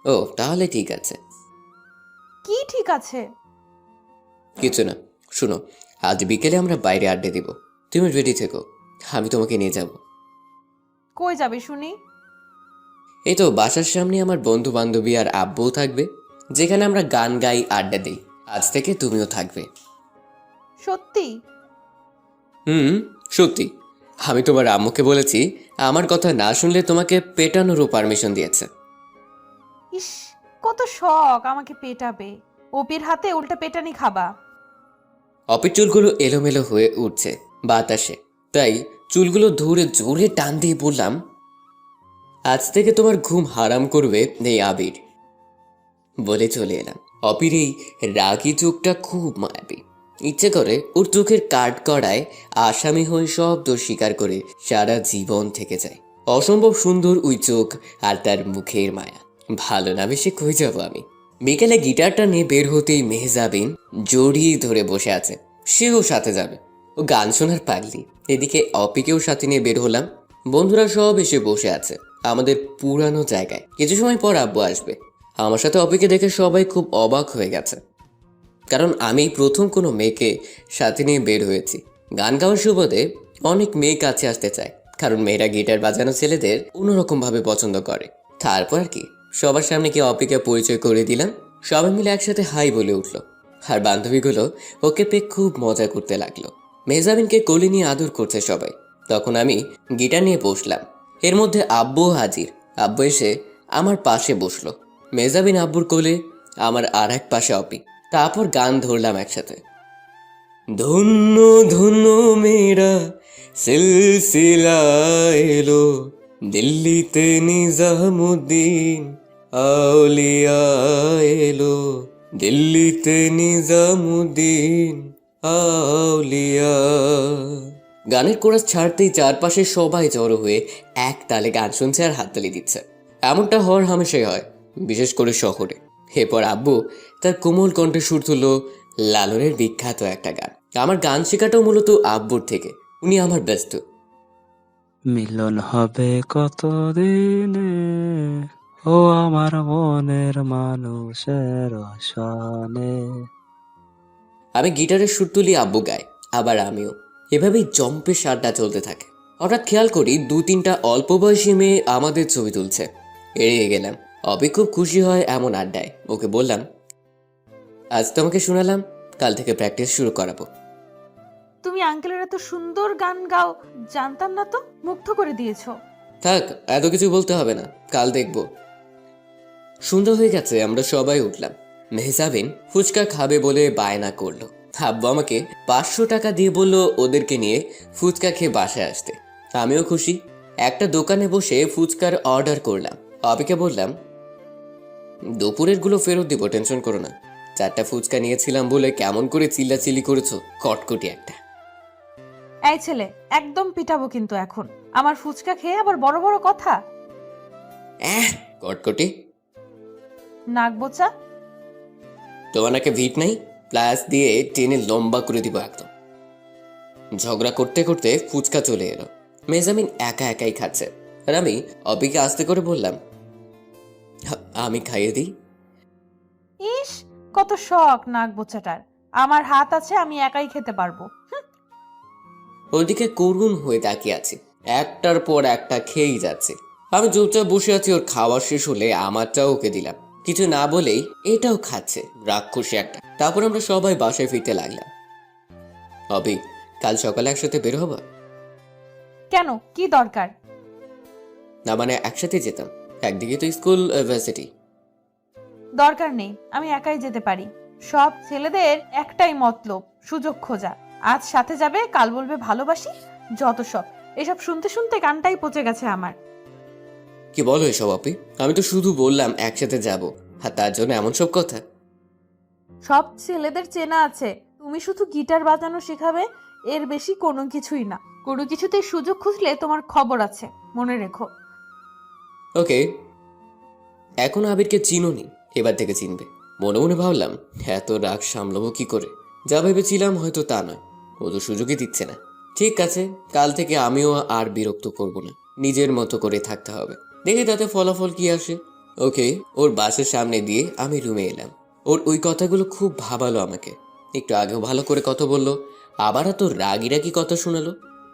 Speaker 1: ও তাহলে ঠিক আছে।
Speaker 2: কি ঠিক আছে?
Speaker 1: কিছু না, শুনো, আজ বিকেলে আমরা বাইরে আড্ডা দিব। তুমি রেডি থেকো, আমি তোমাকে নিয়ে যাব।
Speaker 2: কই যাবে শুনি?
Speaker 1: এই তো বাসার সামনে আমার বন্ধু বান্ধবী আর আব্বুও থাকবে, যেখানে আমরা গান গাই, আড্ডা দিই। আজ থেকে তুমিও থাকবে।
Speaker 2: সত্যি?
Speaker 1: সত্যি। আমি তোমার আম্মুকে বলেছি আমার কথা না শুনলে তোমাকে পেটানোরও পারমিশন দিয়েছে।
Speaker 2: ইস, কত শখ আমাকে পেটাবে। ওপির হাতে উল্টা পেটানি খাবা।
Speaker 1: অপির চুলগুলো এলোমেলো হয়ে উঠছে বাতাসে, তাই চুলগুলো ধরে জোরে টান দিয়ে বললাম, আজ থেকে তোমার ঘুম হারাম করবে এই আবির। বলে চলে এলাম। অপির এই রাগী চোখটা খুব মায়াবী। ইচ্ছে করে ওর চোখের কাঠ করায় আসামি হয়ে সব দোষ স্বীকার করে সারা জীবন থেকে যায়। অসম্ভব সুন্দর ওই চোখ আর তার মুখের মায়া। ভালো না বেশি কই যাবো আমি। বিকেলে গিটারটা নিয়ে বের হতেই মেহজাবিন জড়িয়ে ধরে বসে আছে, সেও সাথে যাবে। ও গান শোনার পাগলি। এদিকে অপিকেও সাথে নিয়ে বের হলাম। বন্ধুরা সব এসে বসে আছে আমাদের পুরানো জায়গায়। কিছু সময় পর আব্বু আসবে। আমার সাথে অপিকে দেখে সবাই খুব অবাক হয়ে গেছে, কারণ আমি প্রথম কোনো মেয়েকে সাথে নিয়ে বের হয়েছি। গান গাওয়ার সুবাদে অনেক মেয়ে কাছে আসতে চায়, কারণ মেয়েরা গিটার বাজানো ছেলেদের অন্যরকমভাবে পছন্দ করে। তারপর আর কি, সবার সামনে কি অপিকে পরিচয় করে দিলাম। সবাই মিলে একসাথে হাই বলে উঠলো, আর বান্ধবীগুলো ওকে পেয়ে খুব মজা করতে লাগলো। মেহজাবিনকে কোলে নিয়ে আদর করছে সবাই। তখন আমি গিটার নিয়ে বসলাম। এর মধ্যে আব্বুও হাজির। আব্বু এসে আমার পাশে বসলো। মেহজাবিন আব্বুর কোলে, আমার আর এক পাশে অপি। তারপর গান ধরলাম একসাথে। ধন্য ধন্য মেরা সিলসিলা এলো, দিল্লিতে নিজামুদ্দিন আউলিয়া এলো, দিল্লিতে নিজামুদ্দিন আউলিয়া। গানের কোরাস ছাড়তেই চারপাশে সবাই জড়ো হয়ে এক তালে গান শুনছে আর হাততালি দিচ্ছে। এমনটা হওয়ার হামেশাই হয়, বিশেষ করে শহরে। এরপর আব্বু তার কোমল কণ্ঠে সুর তুলল লালনের বিখ্যাত একটা গান। আমার গান শেখাটাও মূলত আব্বুর থেকে, উনি আমার ব্যস্ত।
Speaker 4: মিলন হবে কত দিনে, ও আমার মনের মানুষের সনে।
Speaker 1: আমি গিটারের সুর তুলি, আব্বু গায়, আবার আমিও। এভাবেই জম্পের আড্ডা চলতে থাকে। হঠাৎ খেয়াল করি 2-3টা অল্প বয়সী মেয়ে আমাদের ছবি তুলছে। এড়িয়ে গেলাম। অবি খুব খুশি হয় এমন আড্ডায়। ওকে বললাম, আজ তোমাকে শোনালাম, কাল থেকে প্র্যাকটিস শুরু করাবো।
Speaker 2: তুমি আঙ্কেলের এত সুন্দর গান গাও জানতাম না তো, মুগ্ধ করে দিয়েছো।
Speaker 1: থাক, এত কিছু বলতে হবে না, কাল দেখবো। সুন্দর হয়ে গেছে। আমরা সবাই উঠলাম। মেহজাবিন ফুচকা খাবে বলে বায়না করলো। আব্বু আমাকে 500 টাকা দিয়ে বললো ওদেরকে নিয়ে ফুচকা খেয়ে বাসায় আসতে। আমিও খুশি। একটা দোকানে বসে ফুচকার অর্ডার করলাম। অপিকে বললাম, দুপুরের গুলো ফেরত দিব, টেনশন করো না। 4টা ফুচকা নিয়েছিলাম বলে কেমন করে চিল্লাচিল্লি করেছো, কটকটি একটা।
Speaker 8: এই ছেলে, একদম পিটাবো কিন্তু এখন। আমার ফুচকা খেয়ে আবার বড় বড় কথা।
Speaker 1: কটকটি।
Speaker 8: নাক বোচা।
Speaker 1: তোমার নাকে ভিট নাই? প্লাস দিয়ে টেনে লম্বা করে দিব একদম। ঝগড়া করতে করতে ফুচকা চলে এলো। মেজামিন একা একাই খাচ্ছে, আর আমি অপিকে আস্তে করে বললাম, আমি খাইয়ে দিই।
Speaker 8: ইস, কত শখ নাক বোচাটার। আমার হাত আছে, আমি একাই খেতে পারবো।
Speaker 1: ওদিকে করুণ হয়ে তাকিয়ে আছি, একটার পর একটা খেয়েই যাচ্ছে। আমি চুপচাপ বসে আছি। ওর খাওয়া শেষ হলে আমারটাও ওকে দিলাম। কিছু না বলেই এটাও খাচ্ছে, রাক্ষসী একটা। তারপর আমরা সবাই বাসায় ফিরতে লাগলাম। অবি, কাল সকালে একসাথে বের হবা?
Speaker 8: কেন, কি দরকার?
Speaker 1: না মানে একসাথে যেতাম, একদিকে তো স্কুল ইউনিভার্সিটি।
Speaker 8: দরকার নেই, আমি একাই যেতে পারি। সব ছেলেদের একটাই মতলব, সুযোগ খোঁজা। আজ সাথে যাবে, কাল বলবে ভালোবাসি। যত সব, এসব শুনতে শুনতে কানটাই পচে গেছে আমার।
Speaker 1: কি বলো এসব অপি? আমি তো শুধু বললাম একসাথে যাব, আর তার জন্য এমন সব কথা?
Speaker 8: সব ছেলেদের চেনা আছে, তুমি শুধু গিটার বাজানো শেখাবে, এর বেশি কোনো কিছুই না। কোনো কিছুতেই সুযোগ খুঁজলে তোমার খবর আছে, মনে রেখো।
Speaker 1: ওকে, এখন আবিরকে চিনোনি, এবার থেকে চিনবে। মনে মনে ভাবলাম, এত রাগ সামলাবো কি করে? যা ভেবেছিলাম হয়তো তা নয়, ও তো সুযোগই দিচ্ছে না। ঠিক আছে, কাল থেকে আমিও আর বিরক্ত করব না, নিজের মতো করে থাকতে হবে। দেখি তাতে ফলাফল কি আসে। ওকে, ওর বাসের সামনে দিয়ে আমি রুমে এলাম। ওর ওই কথাগুলো খুব ভাবালো আমাকে। একটু আগেও ভালো করে কথা বললো, আবার এত রাগি রাগি কথা শোনালো।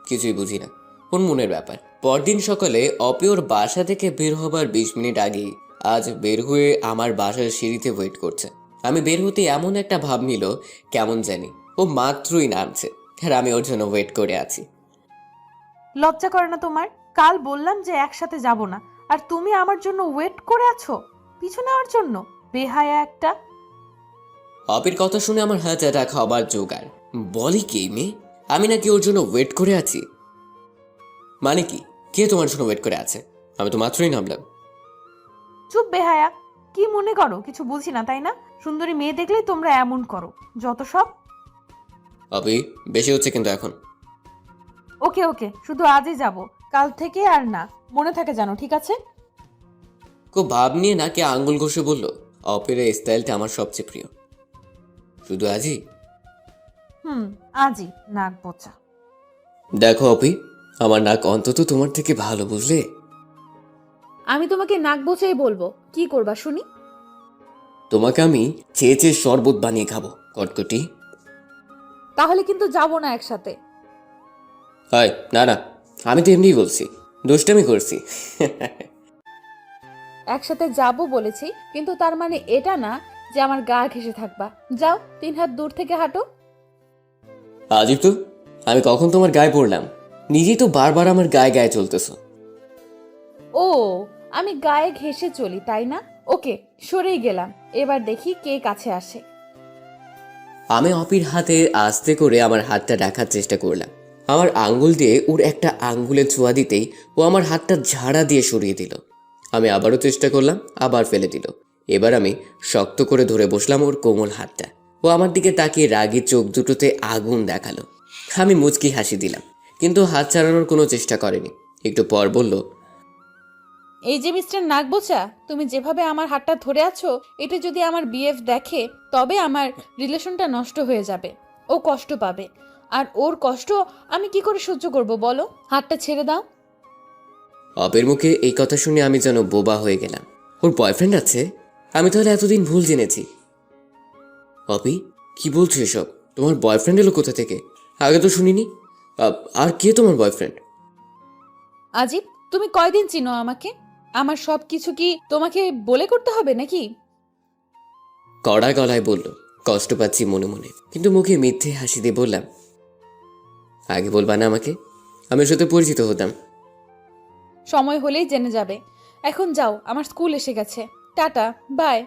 Speaker 1: কিছুই বুঝি না, ওর মনের ব্যাপার। পরদিন সকালে অপি ওর বাসা থেকে বের হবার 20 মিনিট আগেই আজ বের হয়ে আমার বাসার সিঁড়িতে ওয়েট করছে। আমি বের হতে এমন একটা ভাব নিল কেমন জানি, ও মাত্রই নামছে আর আমি ওর জন্য ওয়েট করে আছি।
Speaker 8: লজ্জা করে না তোমার? কাল বললাম যে একসাথে যাব না, আর তুমি আমার জন্য ওয়েট করে আছো পিছু নেওয়ার জন্য। বেহায়া একটা।
Speaker 1: অপির কথা শুনে আমার হাত অ্যাটাক হবার জোগাড়। বলি কি মেয়ে, আমি নাকি ওর জন্য ওয়েট করে আছি? মানে কি, কে তোমার জন্য ওয়েট করে আছে? আমি তো মাত্রই নামলাম।
Speaker 8: চুপ বেহায়া, কি মনে করো কিছু বুঝি না তাই না? সুন্দরী মেয়ে দেখলে তোমরা এমন করো, যত সব।
Speaker 1: অপি, বেশি হচ্ছে কিন্তু এখন।
Speaker 8: ওকে ওকে, শুধু আজই যাব, কাল থেকে আর না। মনে থাকে জানো, ঠিক আছে?
Speaker 1: খুব ভাব নিয়ে নাকি আঙ্গুল ঘষে বলল, অপির এই স্টাইলটা আমার সবচেয়ে প্রিয়। শুধু আজই?
Speaker 8: আজই, নাক বোচা।
Speaker 1: দেখো অপি, আমার নাক অন্তত তোমার থেকে ভালো, বুঝলে?
Speaker 2: আমি তোমাকে নাক বোচাই বলবো, কি করবা শুনি?
Speaker 1: তোমাকে আমি চেয়ে চেয়ে শরবত বানিয়ে খাবো, কটকটি।
Speaker 2: তাহলে কিন্তু যাবো না একসাথে।
Speaker 1: হয় না না, আমি তো এমনিই বলছি, দুষ্টামি করছি।
Speaker 2: একসাথে যাব বলেছি, কিন্তু তার মানে এটা না যে আমার গা ঘেঁষে থাকবা। যাও, 3 হাত দূর থেকে হাঁটো।
Speaker 1: আজিব তো, আমি কখন তোমার গায়ে পড়লাম? নিজেই তো বারবার আমার গায়ে গায়ে চলতেছো।
Speaker 2: ও, আমি গায়ে ঘেঁষে চলি তাই না? ওকে, সরেই গেলাম। এবার দেখি কে কাছে আসে।
Speaker 1: আমি অপির হাতে আস্তে করে আমার হাতটা রাখার চেষ্টা করলাম। আমার আঙ্গুল দিয়ে ওর একটা আঙ্গুলে ছোঁয়া দিতেই ও আমার হাতটা ঝাড়া দিয়ে সরিয়ে দিল। আমি আবারও চেষ্টা করলাম, আবার ফেলে দিল। এবার আমি শক্ত করে ধরে বসলাম ওর কোমল হাতটা। ও আমার দিকে তাকিয়ে রাগী চোখ দুটোতে আগুন দেখালো। আমি মুচকি হাসি দিলাম, কিন্তু হাত ছাড়ানোর কোনো চেষ্টা করেনি। একটু পর বলল,
Speaker 2: এই যে মিস্টার নাগবোচা, তুমি যেভাবে আমার হাতটা ধরে আছো, এটা যদি আমার বিএফ দেখে তবে আমার রিলেশনটা নষ্ট হয়ে যাবে। ও কষ্ট পাবে, আর ওর কষ্ট আমি কি করে সহ্য করব বলো? হাতটা ছেড়ে দাও।
Speaker 1: অপের মুখে এই কথা শুনে আমি যেন বোবা হয়ে গেলাম। ওর বয়ফ্রেন্ড আছে? আমি তাহলে এতদিন ভুল জেনেছি। অপি, কি বলছো এসব? তোমার বয়ফ্রেন্ড এলো কোথা থেকে? আগে তো শুনিনি। আর কে তোমার বয়ফ্রেন্ড?
Speaker 2: আজিব, তুমি কয়দিন চিনো আমাকে? আমার সব কিছু কি তোমাকে বলে করতে হবে নাকি?
Speaker 1: কড়া গলায় বলল। কষ্ট পাচ্ছি মনে মনে, কিন্তু মুখে মিথ্যে হাসি দিয়ে বললাম, আগে বলবা না আমাকে? আমি ওর সাথে পরিচিত হতাম।
Speaker 2: সময় হলেই জেনে যাবে। এখন যাও, আমার স্কুল এসে গেছে। Tata, by.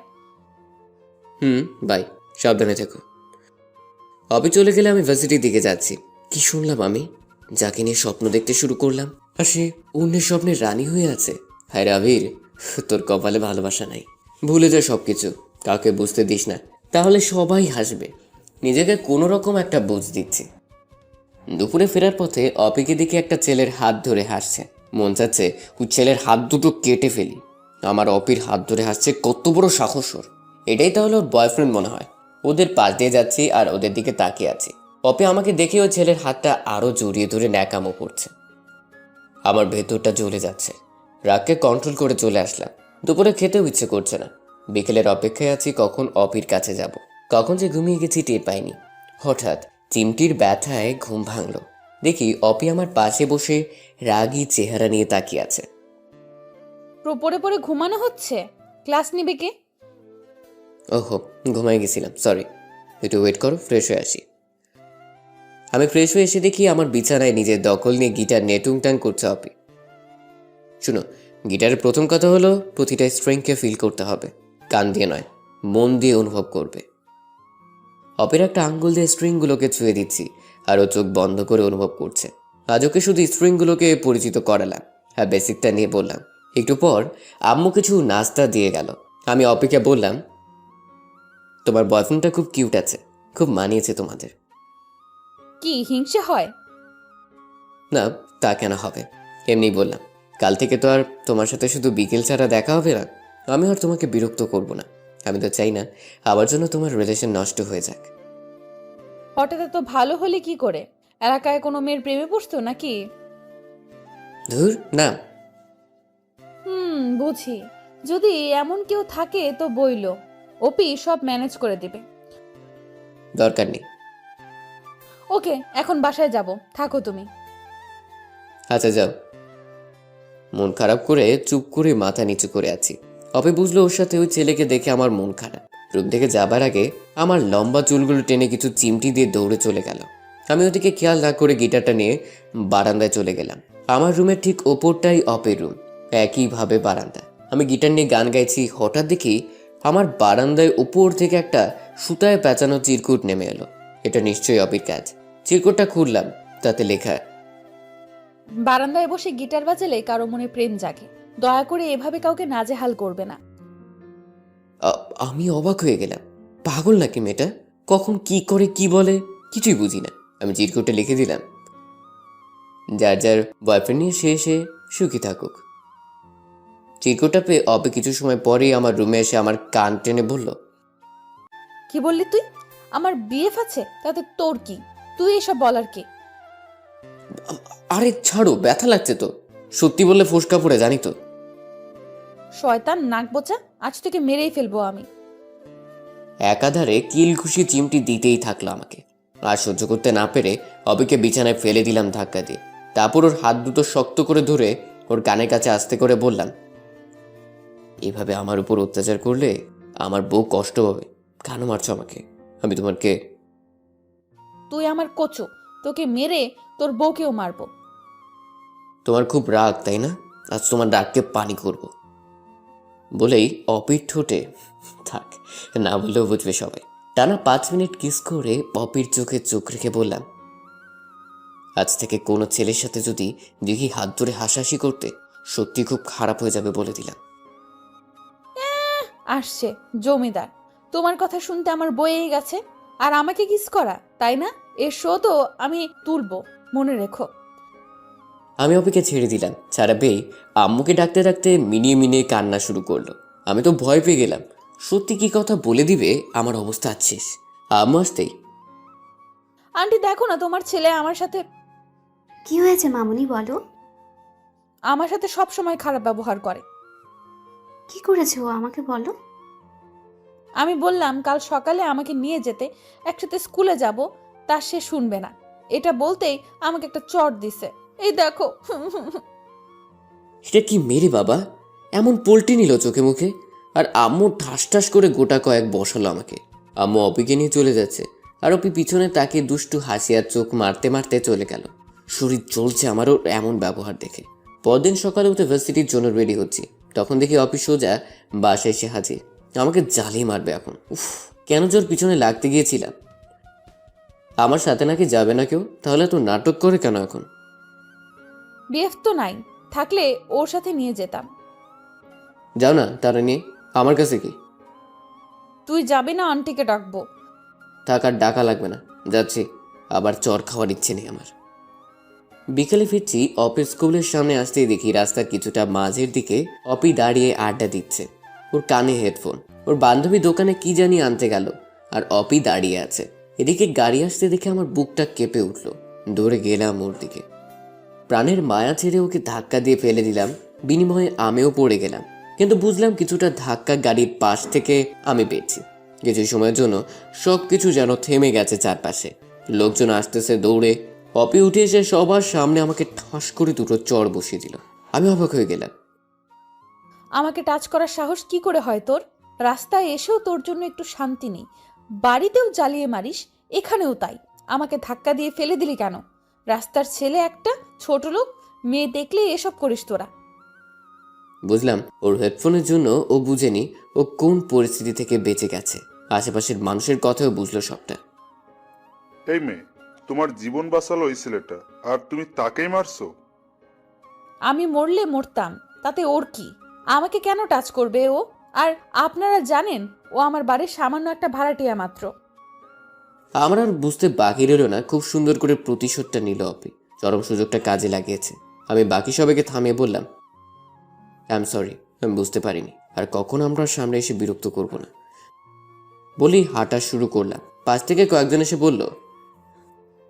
Speaker 1: বাই, সাবধানে থেকো। অফিস চলে গেলে আমি ভার্সিটির দিকে যাচ্ছি। কি শুনলাম আমি? যাকে নিয়ে স্বপ্ন দেখতে শুরু করলাম আর সে অন্যের স্বপ্নের রানী হয়ে আছে। হায় আবির, তোর কপালে ভালোবাসা নাই। ভুলে যা সব কিছু, কাউকে বুঝতে দিস না, তাহলে সবাই হাসবে। নিজেকে কোনো রকম একটা বুঝ দিচ্ছি। দুপুরে ফেরার পথে অপিকে দেখে একটা ছেলের হাত ধরে হাসছে। মন চাচ্ছে ওই ছেলের হাত দুটো কেটে ফেলি। আমার অপির হাত ধরে হাসছে, কত বড় সাহস ওর! এটাই তাহলে ওর বয়ফ্রেন্ড মনে হয়। ওদের পাশ দিয়ে যাচ্ছি আর ওদের দিকে তাকিয়ে আছি। অপি আমাকে দেখে ওই ছেলের হাতটা আরও জড়িয়ে ধরে ন্যাকামো করছে। আমার ভেতরটা জ্বলে যাচ্ছে। রাগকে কন্ট্রোল করে চলে আসলাম। দুপুরে খেতেও ইচ্ছে করছে না। বিকেলের অপেক্ষায় আছি কখন অপির কাছে যাব। কখন যে ঘুমিয়ে গেছি টের পাইনি। হঠাৎ চিমটির ব্যথায় ঘুম ভাঙল। দেখি অপি আমার পাশে বসে রাগী চেহারা নিয়ে তাকিয়ে আছে।
Speaker 2: পড়ে পড়ে ঘুমানো হচ্ছে, ক্লাস নিবে কে?
Speaker 1: ওহো, ঘুমাই গেছিলাম, সরি। একটু ওয়েট করো, ফ্রেশ হয়ে আসি। আমি ফ্রেশ হয়ে এসে দেখি আমার বিছানায় নিজের দখল নিয়ে গিটার নিয়ে টুংটাং করছে অপি। শুনো, গিটারের প্রথম কথা হলো প্রতিটা স্ট্রিংকে ফিল করতে হবে, কান দিয়ে নয়, মন দিয়ে অনুভব করবে। অপের একটা আঙ্গুল দিয়ে স্ট্রিংগুলোকে ছুঁয়ে দিচ্ছি আর ও চোখ বন্ধ করে অনুভব করছে। আজ ওকে শুধু স্ট্রিংগুলোকে পরিচিত করালাম, হ্যাঁ বেসিকটা নিয়ে বললাম। একটু পর আম্মু কিছু নাস্তা দিয়ে গেল। আমি অপিকে বললাম, তোমার বয়ফ্রেন্ডটা খুব কিউট আছে, খুব মানিয়েছে তোমাদের।
Speaker 2: কি হিংসে হয়?
Speaker 1: না, তা কেন হবে, এমনি বললাম। কাল থেকে তো আর তোমার সাথে শুধু বিকেল ছাড়া দেখা হবে না। আমি আর তোমাকে বিরক্ত করব না। আমি তো চাই না আবার জন্য তোমার রিলেশন নষ্ট হয়ে যাক।
Speaker 2: হঠাৎ এত ভালো হলে কি করে? এলাকায় কোনো মেয়ের প্রেমে পড়তো নাকি?
Speaker 1: ধুর না।
Speaker 2: বুঝি। যদি এমন কেউ থাকে তো বইলো, ওপি সব ম্যানেজ করে দিবে।
Speaker 1: দরকার নেই।
Speaker 2: ওকে, এখন বাসায় যাব, থাকো তুমি।
Speaker 1: আচ্ছা যাও। মন খারাপ করে চুপ করে মাথা নিচু করে আছি। অপে বুঝলো ওর সাথে ওই ছেলেকে দেখে আমার মন খারাপ। রুম থেকে যাবার আগে আমার লম্বা চুলগুলো টেনে কিছু চিমটি দিয়ে দৌড়ে চলে গেল। আমি ওদিকে খেয়াল না করে গিটারটা নিয়ে বারান্দায় চলে গেলাম। আমার রুমের ঠিক ওপরটাই অপের রুম, একইভাবে বারান্দা। আমি গিটার নিয়ে গান গাইছি, হঠাৎ দেখি আমার বারান্দায় উপর থেকে একটা সুতায় পেঁচানো চিরকুট নেমে এলো। এটা নিশ্চয়ই অপির কাজ। চিরকুটটা খুললাম, তাতে লেখা,
Speaker 2: বারান্দায় বসে গিটার বাজালে কারো মনে প্রেম জাগে, দয়া করে এভাবে কাউকে নাজেহাল করবে না।
Speaker 1: আমি অবাক হয়ে গেলাম। পাগল নাকি মেয়েটা? কখন কি করে কি বলে কিছুই বুঝি না। আমি চিরকুটে লিখে দিলাম, যার যার বয়ফ্রেন্ড নিয়ে সে এসে সুখী থাকুক। চিরকুটটা পেয়ে অপে কিছু সময় পরেই আমার রুমে এসে আমার কান টেনে বলল,
Speaker 2: কি বললি তুই? আমার বিএফ আছে, তাতে তোর কি? তুই এসব বলার কে?
Speaker 1: আরে ছাড়ো, ব্যথা লাগছে তো। সত্যি বললে ফোসকা পড়ে, জানি তো।
Speaker 2: শয়তান নাক বোচা, আজ থেকে মেরেই ফেলবো আমি।
Speaker 1: একাধারে কিল খুশি চিমটি দিতেই থাকলো আমাকে। আর সহ্য করতে না পেরে অবিকে বিছানায় ফেলে দিলাম ধাক্কা দিয়ে। তারপর ওর হাত দুটো শক্ত করে ধরে ওর কানের কাছে আস্তে করে বললাম, এভাবে আমার উপর অত্যাচার করলে আমার বউ কষ্ট পাবে। কেন মারছো আমাকে? আমি তোমার কে?
Speaker 2: তুই আমার কচু, তোকে মেরে তোর বউকেও মারবো।
Speaker 1: তোমার খুব রাগ তাই না? আজ তোমার রাগকে পানি করব। বলেই অপির ঠোঁটে, থাক না বললেও বুঝবে সবাই, টানা 5 মিনিট কিস করে অপির চোখে চোখ রেখে বললাম, আজ থেকে কোনো ছেলের সাথে যদি দেখি হাত ধরে হাসাহাসি করতে, সত্যি খুব খারাপ হয়ে যাবে বলে দিলাম।
Speaker 2: আসছে জমিদার, তোমার কথা শুনতে আমার বয়েই গেছে। আর আমাকে কিস করা, তাই না? এর শো তো আমি তুলবো, মনে রেখো।
Speaker 1: আমি অপিকে ছেড়ে দিলাম। ছাড়াবেই আম্মুকে ডাকতে ডাকতে মিনিয়ে মিনিয়ে কান্না শুরু করলো। আমি তো ভয় পেয়ে গেলাম, সত্যি কি কথা বলে দিবে আমার অবস্থা আছিস। আম্মু আসতেই,
Speaker 2: আন্টি দেখো না, তোমার ছেলে আমার সাথে
Speaker 7: কি হয়েছে মামুনি বলো?
Speaker 2: সব সময় খারাপ ব্যবহার করে।
Speaker 7: কি করেছে ও আমাকে বলো?
Speaker 2: আমি বললাম কাল সকালে আমাকে নিয়ে যেতে, একসাথে স্কুলে যাব, তা সে শুনবে না। এটা বলতেই আমাকে একটা চট দিছে, এই দেখো।
Speaker 1: এটা কি মেরে বাবা? এমন পোল্টি নিল চোখে মুখে। আর আম্মু ঠাস ঠাস করে গোটা কয়েক বসালো আমাকে। আম্মু অপিকে নিয়ে চলে যাচ্ছে, আর অপি পিছনে তাকে দুষ্টু হাসি আর চোখ মারতে মারতে চলে গেল। শরীর চলছে আমারও এমন ব্যবহার দেখে। পরদিন সকালে উঠে ভার্সিটির জন্য রেডি হচ্ছি, তখন দেখি অপি সোজা বাসায় এসে হাজির। আমাকে জ্বালিয়ে মারবে এখন। উফ, কেন জোর পিছনে লাগতে গিয়েছিলাম। আমার সাথে নাকি যাবে না কেউ, তাহলে তো নাটক করে কেন এখন?
Speaker 2: বিএফ তো নাই, থাকলে ওর সাথে নিয়ে যেতাম।
Speaker 1: যাও না তারা নিয়ে, আমার কাছে কি?
Speaker 2: তুই যাবি না আন্টিকে ডাকবো?
Speaker 1: টাকার ডাকা লাগবে না, যাচ্ছি। আবার চর খাওয়ার ইচ্ছে নেই আমার। বিকেলে ফিরছি, অফিস স্কুলের সামনে আসতেই দেখি রাস্তার কিছুটা মাঝের দিকে অপি দাঁড়িয়ে আড্ডা দিচ্ছে। ওর কানে হেডফোন, ওর বান্ধবী দোকানে কি জানি আনতে গেল, আর অপি দাঁড়িয়ে আছে। এদিকে গাড়ি আসতে দেখে আমার বুকটা কেঁপে উঠল। দৌড়ে গেলাম ওর দিকে, প্রাণের মায়া ছেড়ে ওকে ধাক্কা দিয়ে ফেলে দিলাম। বিনিময়ে আমিও পড়ে গেলাম, কিন্তু বুঝলাম কিছুটা ধাক্কা গাড়ির পাশ থেকে আমি পেয়েছি। কিছু সময়ের জন্য সব কিছু যেন থেমে গেছে চারপাশে। লোকজন আসতেছে দৌড়ে। অপি উঠে এসে সবার সামনে আমাকে ঠাস করে দুটো চড় বসিয়ে দিল। আমি অবাক হয়ে গেলাম।
Speaker 2: আমাকে টাচ করার সাহস কি করে হয় তোর? রাস্তায় এসেও তোর জন্য একটু শান্তি নেই, বাড়িতেও জ্বালিয়ে মারিস, এখানেও তাই। আমাকে ধাক্কা দিয়ে ফেলে দিলি কেন? রাস্তার ছেলে একটা, ছোট লোক, মেয়ে দেখলে এসব করিস তোরা।
Speaker 1: বুঝলাম ওর হেডফোনের জন্য ও বুঝেনি ও কোন পরিস্থিতি থেকে বেঁচে গেছে। আশেপাশের মানুষের কথাও বুঝলো সবটা।
Speaker 6: এই মেয়ে, তোমার জীবন বাঁচালো ওই ছেলেটা, আর তুমি তাকেই মারছো?
Speaker 2: আমি মরলে মরতাম, তাতে ওর কি? আমাকে কেন টাচ করবে ও? আর আপনারা জানেন ও আমার বাড়ির সামান্য একটা ভাড়াটিয়া মাত্র।
Speaker 1: আমার আর বুঝতে বাকি রইল না, খুব সুন্দর করে প্রতিশোধটা নিল অপি। চরম সুযোগটা কাজে লাগিয়েছে। আমি বাকি সবাইকে থামিয়ে বললাম, আই এম সরি, আমি বুঝতে পারিনি, আর কখনো আমরা সামনে এসে বিরক্ত করব না বলেই হাঁটা শুরু করলাম। পাশ থেকে কয়েকজন এসে বলল,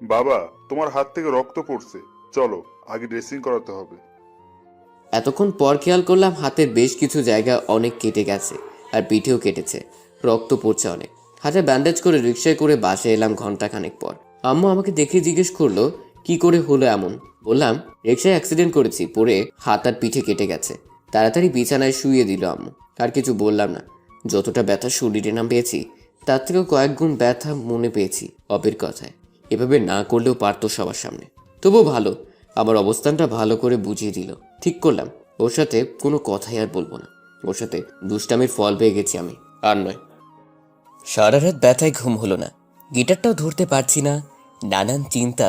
Speaker 6: বাবা, তোমার হাত থেকে রক্ত পড়ছে, চলো আগে ড্রেসিং করাতে হবে।
Speaker 1: এতক্ষণ পর খেয়াল করলাম হাতের বেশ কিছু জায়গা অনেক কেটে গেছে, আর পিঠেও কেটেছে, রক্ত পড়ছে অনেক। হাতে ব্যান্ডেজ করে রিক্সায় করে বাসে এলাম ঘন্টাখানেক পর। আম্মু আমাকে দেখে জিজ্ঞেস করলো কি করে হলো এমন। বললাম রিক্সায় অ্যাক্সিডেন্ট করেছি, পরে হাত আর পিঠে কেটে গেছে। তাড়াতাড়ি বিছানায় শুইয়ে দিল আম্মু। আর কিছু বললাম না। যতটা ব্যথা শরীরে নাম পেয়েছি, তার থেকেও কয়েক গুণ ব্যথা মনে পেয়েছি অপের কথায়। এভাবে না করলেও পারতো সবার সামনে। তবুও ভালো, আমার অবস্থানটা ভালো করে বুঝিয়ে দিল। ঠিক করলাম ওর সাথে কোনো কথাই আর বলবো না। ওর সাথে দুষ্টামির ফল পেয়ে গেছি আমি, আর নয়। সারা রাত ব্যথায় ঘুম হলো না, গিটারটাও ধরতে পারছি না। নানান চিন্তা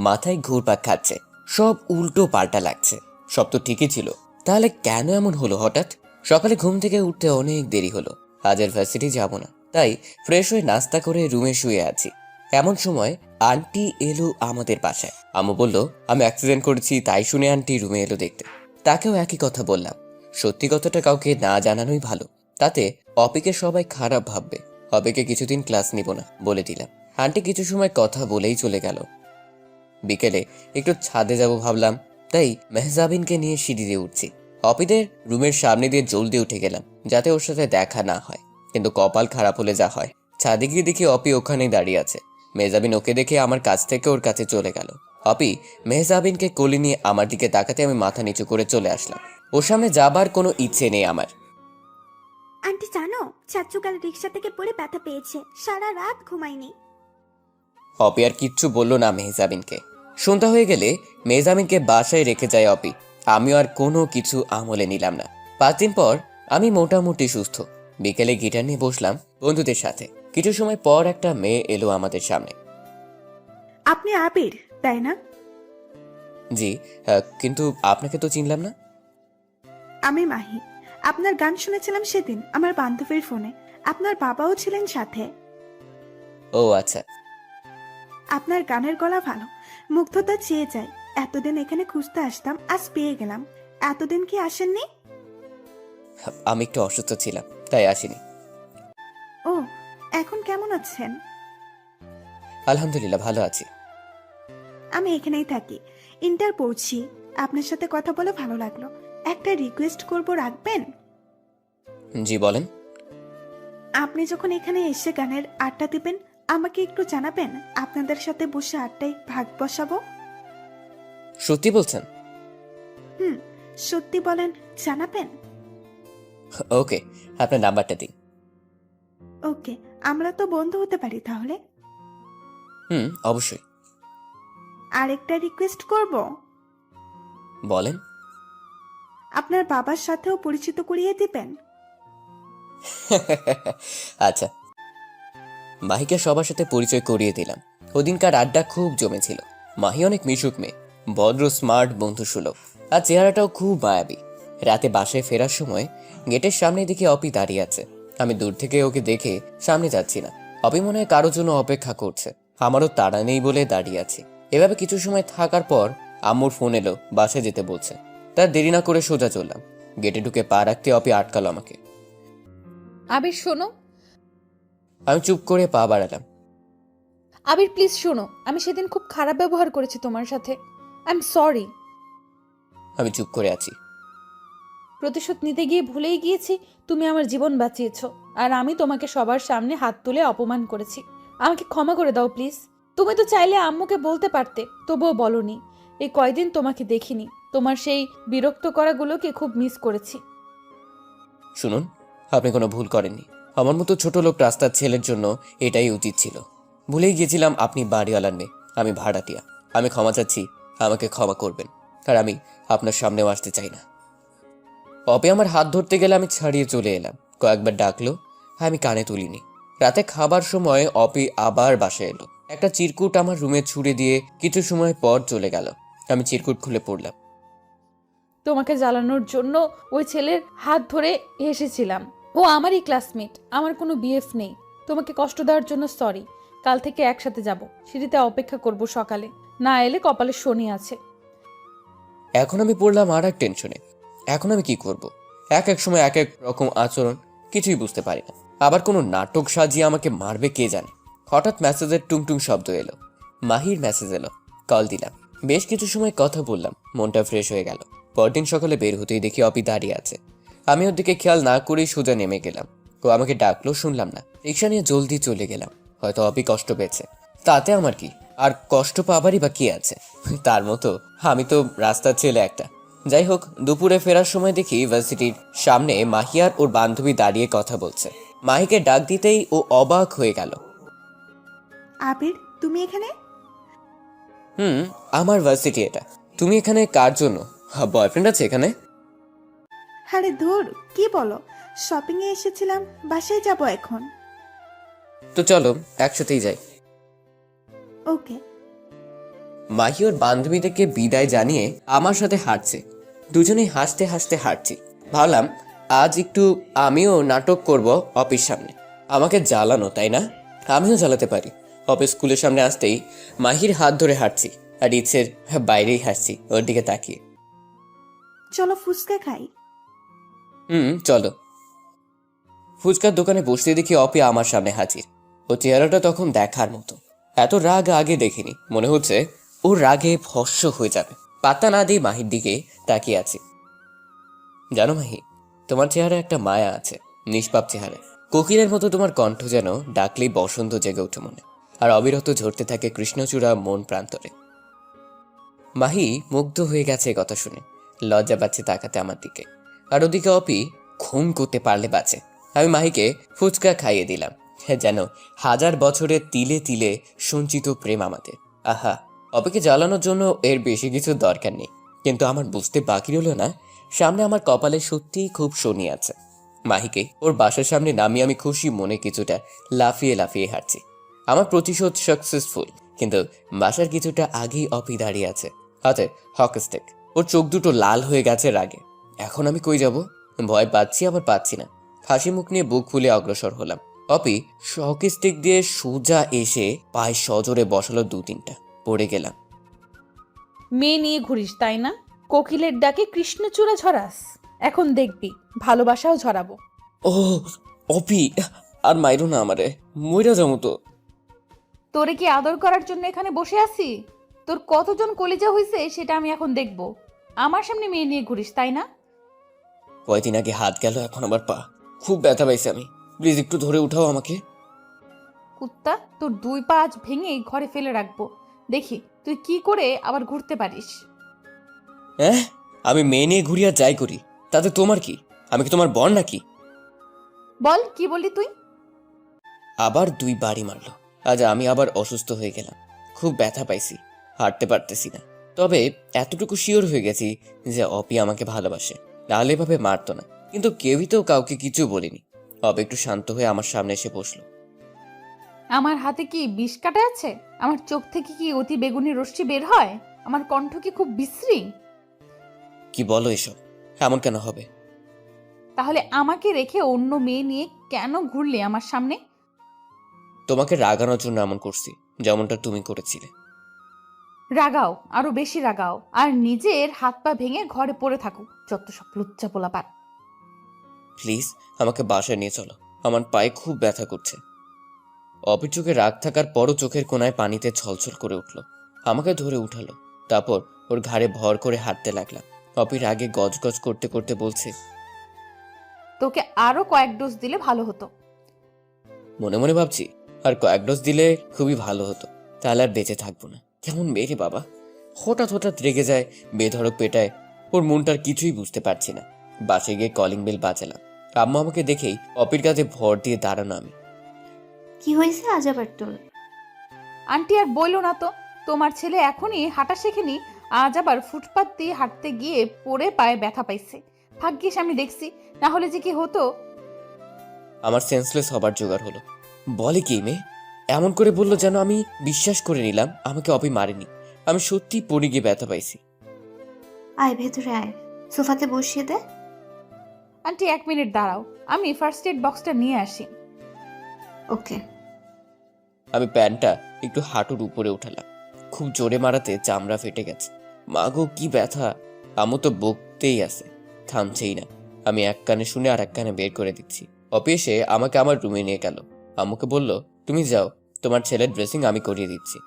Speaker 1: মাথায় ঘুরপাক খাচ্ছে, সব উল্টো পাল্টা লাগছে। সব তো ঠিকই ছিল, তাহলে কেন এমন হলো হঠাৎ? সকালে ঘুম থেকে উঠতে অনেক দেরি হলো। আজ আর ভার্সিটি যাব না, তাই ফ্রেশ হয়ে নাস্তা করে রুমে শুয়ে আছি। এমন সময় আন্টি এলো আমাদের বাসায়। আম্মু বলল আমি অ্যাক্সিডেন্ট করেছি, তাই শুনে আন্টি রুমে এলো দেখতে। তাকেও একই কথা বললাম। সত্যি কথাটা কাউকে না জানানোই ভালো, তাতে অপিকে সবাই খারাপ ভাববে। অপিকে কিছুদিন ক্লাস নিব না বলে দিলাম। আন্টি কিছু সময় কথা বলেই চলে গেল। বিকেলে একটু ছাদে যাব ভাবলাম, তাই মেহজাবিনকে নিয়ে সিঁড়ি দিয়ে উঠছি। অপিদের রুমের সামনে দিয়ে জলদি উঠে গেলাম, যাতে ওর সাথে দেখা না হয়। কিন্তু কপাল খারাপ হলে যা হয়। ছাদে গিয়ে দেখি অপি ওখানেই দাঁড়িয়ে আছে। মেহজাবিন ওকে দেখে আমার কাছ থেকে ওর কাছে চলে গেল। অপি মেহজাবিনকে কোলে নিয়ে আমার দিকে তাকাতে আমি মাথা নিচু করে চলে আসলাম। ওর সামনে যাবার কোনো ইচ্ছে নেই আমার।
Speaker 9: আন্টি জানো, চাচু কাল রিক্সা থেকে পড়ে ব্যথা পেয়েছে, সারা রাত ঘুমায়নি।
Speaker 1: অপি আর কিচ্ছু বললো না মেহজাবিনকে। সন্ধ্যা হয়ে গেলে মেহজাবিনকে বাসায় রেখে যায় অপি। আমিও আর কোনো কিছু আমলে নিলাম না। 5 দিন পর আমি মোটামুটি সুস্থ। বিকেলে গিটার নিয়ে বসলাম বন্ধুদের সাথে। কিছু সময় পর একটা মেয়ে এলো আমাদের সামনে।
Speaker 9: আপনি আবির, তাই না?
Speaker 1: জি, কিন্তু আপনাকে তো চিনলাম না।
Speaker 9: আমি মাহি। আপনার গান শুনেছিলাম সেদিন আমার বান্ধবীর ফোনে। আপনার বাবাও ছিলেন সাথে।
Speaker 1: ও আচ্ছা।
Speaker 9: আপনার গানের গলা ভালো, মুগ্ধতা চেয়ে যায়। এতদিন এখানে খুঁজতে আসতাম, আজ পেয়ে গেলাম। এতদিন কি আসেননি?
Speaker 1: আমি একটু অসুস্থ ছিলাম, তাই আসিনি।
Speaker 9: ও, এখন কেমন আছেন?
Speaker 1: আলহামদুলিল্লাহ ভালো আছি।
Speaker 9: আমি এখানেই থাকি, ইন্টার পড়ছি। আপনার সাথে কথা বলে ভালো লাগলো। একটা রিকোয়েস্ট করব, রাখবেন?
Speaker 1: জি বলেন।
Speaker 9: আপনি যখন এখানে এসে গানের আড্ডা দিবেন, আমাকে একটু জানাবেন। আপনাদের সাথে বসে আড্ডায় ভাগ বসাবো।
Speaker 1: সত্যি বলছেন?
Speaker 9: সত্যি বলেন, জানাবেন?
Speaker 1: ওকে, আপনার নাম্বারটা দিন।
Speaker 9: ওকে, আমরা তো বন্ধু হতে পারি তাহলে।
Speaker 1: অবশ্যই।
Speaker 9: আরেকটা রিকোয়েস্ট করব।
Speaker 1: বলেন।
Speaker 9: আপনার বাবার সাথেও পরিচিত করিয়ে দিবেন।
Speaker 1: আচ্ছা। মাহিকে সবার সাথে পরিচয় করিয়ে দিলাম। ওদিনকার আড্ডা খুব জমেছিল। মাহি অনেক মিশুক মেয়ে, ভদ্র, স্মার্ট, বন্ধুসুলভ, আর চেহারাটাও খুব মায়াবী। রাতে বাসায় ফেরার সময় গেটের সামনে দেখে অপি দাঁড়িয়ে আছে। আমি দূর থেকে ওকে দেখে সামনে যাচ্ছি না। অপি মনে হয় কারোর জন্য অপেক্ষা করছে। আমারও তাড়া নেই বলে দাঁড়িয়ে আছি। এভাবে কিছু সময় থাকার পর আম্মুর ফোন এলো, বাসায় যেতে বলছে। তার দেরি না করে সোজা চললাম। গেটে ঢুকে পা রাখতে অপি আটকালো আমাকে।
Speaker 2: আবির শোনো।
Speaker 1: আমি চুপ করে পা বাড়ালাম।
Speaker 2: আবির প্লিজ শোনো, আমি সেদিন খুব খারাপ ব্যবহার করেছি তোমার সাথে। I am sorry.
Speaker 1: আমি চুপ করে আছি।
Speaker 2: প্রতিশোধ নিতে গিয়ে ভুলেই গিয়েছি তুমি আমার জীবন বাঁচিয়েছো, আর আমি তোমাকে সবার সামনে হাত তুলে অপমান করেছি। আমাকে ক্ষমা করে দাও প্লিজ। তুমি তো চাইলে আম্মুকে বলতে পারতে, তবুও বলনি। এই কয়দিন তোমাকে দেখিনি, তোমার সেই বিরক্ত করাগুলোকে খুব মিস করেছি।
Speaker 1: শুনুন, আপনি কোনো ভুল করেননি। আমার মতো ছোট লোক রাস্তার ছেলের জন্য এটাই উচিত ছিল। ভুলেই গিয়েছিলাম আপনি বাড়িওয়ালার মেয়ে, আমি ভাড়াটিয়া। আমি ক্ষমা চাচ্ছি, আমাকে ক্ষমা করবেন। আর আমি আপনার সামনেও আসতে চাই না। অপে আমার হাত ধরতে গেলে আমি ছাড়িয়ে চলে এলাম। কয়েকবার ডাকলো, আমি কানে তুলিনি। রাতে খাবার সময় অপি আবার বাসায় এলো। একটা চিরকুট আমার রুমে ছুঁড়ে দিয়ে কিছু সময় পর চলে গেল। আমি চিরকুট খুলে পড়লাম।
Speaker 2: তোমাকে জ্বালানোর জন্য ওই ছেলের হাত ধরে এসেছিলাম। ও আমারই ক্লাসমেট, আমার কোনো বিএফ নেই। তোমাকে কষ্ট দেওয়ার জন্য সরি। কাল থেকে একসাথে যাব, সিঁড়িতে অপেক্ষা করব সকালে। না এলে কপালে শনি আছে।
Speaker 1: এখন আমি পড়লাম আর এক টেনশনে। এখন আমি কি করব? এক এক সময় এক এক রকম আচরণ, কিছুই বুঝতে পারি না। আবার কোনো নাটক সাজিয়ে আমাকে মারবে কে জানে। হঠাৎ মেসেজের টুংটুং শব্দ এলো। মাহির মেসেজ এলো। কল দিলাম। বেশ কিছু সময় কথা বললাম, মনটা ফ্রেশ হয়ে গেল। পরদিন সকালে বের হতেই দেখি অপি দাঁড়িয়ে আছে। আমি ওর দিকে খেয়াল না করেই সোজা নেমে গেলাম। ও আমাকে ডাকলো, শুনলাম না। রিক্সা নিয়ে জলদি চলে গেলাম। হয়তো অপি কষ্ট পেয়েছে, তাতে আমার কি? আর কষ্ট পাবারই বা কি আছে? তার মতো আমি তো রাস্তার ছেলে একটা। যাই হোক, দুপুরে ফেরার সময় দেখি ইউনিভার্সিটির সামনে মাহি আর ওর বান্ধবী দাঁড়িয়ে কথা বলছে। মাহিকে ডাক দিতেই ও অবাক হয়ে গেল।
Speaker 9: আবির, তুমি এখানে?
Speaker 1: আমার ভার্সিটি এটা। তুমি এখানে কার জন্য? বয়ফ্রেন্ড আছে এখানে?
Speaker 9: আরে ধুর, কি বলো? শপিং এ এসেছিলাম, বাসায় যাব এখন।
Speaker 1: তো চলো একসাথেই যাই।
Speaker 9: ওকে।
Speaker 1: মাহি ওর বান্ধবীদেরকে বিদায় জানিয়ে আমার সাথে হাঁটছে। দুজনেই হাসতে হাসতে হাঁটছি। ভাবলাম আজ একটু আমিও নাটক করব অফিস সামনে। আমাকে জ্বালানো, তাই না? আমিও জ্বালাতে পারি। অফিস স্কুলের সামনে আসতেই মাহির হাত ধরে হাঁটছি, আর ইচ্ছের বাইরেই হাসছি ওর দিকে তাকিয়ে।
Speaker 9: চলো ফুচকা খাই।
Speaker 1: চলো। ফুচকার দোকানে বসতে দেখি অপি আমার সামনে হাজির। ও চেহারাটা তখন দেখার মতো। এত রাগ আগে দেখিনি। মনে হচ্ছে ওর রাগে ভস্ম হয়ে যাবে। পাত্তা না দিয়ে মাহির দিকে তাকিয়ে আছি। জানো মাহি, তোমার চেহারা একটা মায়া আছে, নিষ্পাপ চেহারা। কোকিলের মতো তোমার কণ্ঠ যেন ডাকলেই বসন্ত জেগে ওঠে মনে, আর অবিরত ঝরতে থাকে কৃষ্ণচূড়া মন প্রান্তরে। মাহি মুগ্ধ হয়ে গেছে কথা শুনে। লজ্জা পাচ্ছে তাকাতে আমার দিকে। আর ওদিকে অপি খুন করতে পারলে বাঁচে। আমি মাহিকে ফুচকা খাইয়ে দিলাম, যেন হাজার বছরের তিলে তিলে সঞ্চিত প্রেম আমাদের। আহা, অপিকে জ্বালানোর জন্য এর বেশি কিছু দরকার নেই। কিন্তু আমার বুঝতে বাকি রইল না, সামনে আমার কপালে সত্যিই খুব শনি আছে। মাহিকে ওর বাসার সামনে নামিয়ে আমি খুশি মনে কিছুটা লাফিয়ে লাফিয়ে হাঁটছি। আমার প্রতিশোধ সাকসেসফুল। কিন্তু বাসার কিছুটা আগেই অপি দাঁড়িয়ে আছে, হাতে হকি স্টিক। ওর চোখ দুটো লাল হয়ে গেছে রাগে। এখন আমি কই যাব? ভয় পাচ্ছি, আবার পাচ্ছি না। হাসি মুখ নিয়ে বুক ফুলে অগ্রসর হলাম। অপি হকি স্টিক দিয়ে সোজা এসে পায়ে সজোরে বসালো 2-3টা। পড়ে গেলাম।
Speaker 2: মেয়ে নিয়ে ঘুরিস তাই না? কোকিলের ডাকে কৃষ্ণচূড়া ঝরাস। এখন দেখবি ভালোবাসাও ঝরাবো।
Speaker 1: ও অপি, আর মাইরো না আমারে, মইরা যাবো তো।
Speaker 2: তোরে কি আদর করার জন্য এখানে বসে আছি? তোর কতজন কলিজা হইছে সেটা আমি এখন দেখব। আমার সামনে মেয়ে নিয়ে ঘুরিস তাই না?
Speaker 1: কয়দিন আগে হাত গেল, এখন আবার পা। খুব ব্যথা পাইছি আমি। প্লিজ একটু ধরে উঠাও আমাকে।
Speaker 2: কুত্তা, তোর 2 পা আজ ভেঙে ঘরে ফেলে রাখবো। দেখি তুই কি করে আবার ঘুরতে পারিস।
Speaker 1: হ্যাঁ, আমি মেয়ে নিয়ে ঘুরি আর যাই করি, তাতে তোমার কি? আমি কি তোমার বর নাকি?
Speaker 2: বল, কি বললি তুই?
Speaker 1: আবার 2 বাড়ি মারলো। আজ আমি আবার অসুস্থ হয়ে গেলাম। খুব ব্যথা পাইছি, হাঁটতে পারতেছি না। তবে এতটুকু শিওর হয়ে গেছি যে অপি আমাকে ভালোবাসে, নাহলে এভাবে মারতো না। কিন্তু কেউই তো কাউকে কিছু বলিনি। অপি একটু শান্ত হয়ে আমার সামনে এসে বসলো।
Speaker 2: আমার হাতে কি বিষ কাটা আছে? আমার চোখ থেকে কি অতি বেগুনি রশ্মি বের হয়? আমার কণ্ঠ কি খুব বিশ্রী?
Speaker 1: কি বলো এসব? এমন কেন হবে?
Speaker 2: তাহলে আমাকে রেখে অন্য মেয়ে নিয়ে কেন ঘুরলে আমার সামনে?
Speaker 1: তোমাকে রাগানোর জন্য এমন করছি, যেমনটা তুমি করেছিলে।
Speaker 2: রাগাও, আরো বেশি রাগাও, আর নিজের হাত পা ভেঙে ঘরে পড়ে থাকো, যত সব লুচ্চা পোলাপান।
Speaker 1: প্লিজ আমাকে বাসায় নিয়ে চলো, আমার পায়ে খুব ব্যথা করছে। অপির চোখে রাগ থাকার পরও চোখের কোণায় পানিতে ছলছল করে উঠল। আমাকে ধরে উঠালো, তারপর ওর ঘাড়ে ভর করে হাঁটতে লাগলাম। অপির আগে গজগজ করতে করতে বলছে,
Speaker 2: তোকে আরো কয়েক ডোজ দিলে ভালো হতো।
Speaker 1: মনে মনে ভাবছি আর কয়েক ডোজ দিলে খুবই ভালো হতো, তাহলে আর বেঁচে থাকবো না। কেমন মেয়ে বাবা, হঠাৎ হঠাৎ রেগে যায়, বেধড়ক পেটায়। ওর মনটার কিছুই বুঝতে পারছি না। বাসে গিয়ে কলিং বেল বাজালাম। আম্মা আমাকে দেখেই অপির কাছে ভর দিয়ে দাঁড়ানো। আমি,
Speaker 7: কি হয়েছে আজ আবার তোর?
Speaker 2: আন্টি আর বললো না তো, তোমার ছেলে এখনই হাঁটা শেখেনি, আজ আবার ফুটপাত দিয়ে হাঁটতে গিয়ে পড়ে পায়ে ব্যথা পাইছে। ভাগ্যিস আমি দেখছি, না হলে যে কি হতো।
Speaker 1: আমার সেন্সলেস হবার জোগাড় হলো। বলে কি মেয়ে, এমন করে বললো যেন আমি বিশ্বাস করে নিলাম আমাকে অপি মারেনি। আমি সত্যি পড়ে গিয়ে ব্যথা পাইছি।
Speaker 7: আয় ভেতরে আয়, সোফাতে বসিয়ে দে।
Speaker 2: আন্টি 1 মিনিট দাঁড়াও, আমি ফার্স্ট এড বক্সটা নিয়ে আসি।
Speaker 7: ওকে।
Speaker 1: আমি প্যান্টটা একটু হাঁটুর উপরে উঠালাম। খুব জোরে মারাতে চামড়া ফেটে গেছে। মাগো কি ব্যথা! আমু তো বকতেই আছে, থামছেই না। আমি এক কানে শুনে আর এক কানে বের করে দিচ্ছি। অপি এসে আমাকে আমার রুমে নিয়ে গেল। আম্মুকে বলল, তুমি যাও, তোমার ছেলের ড্রেসিং আমি করিয়ে দিচ্ছি।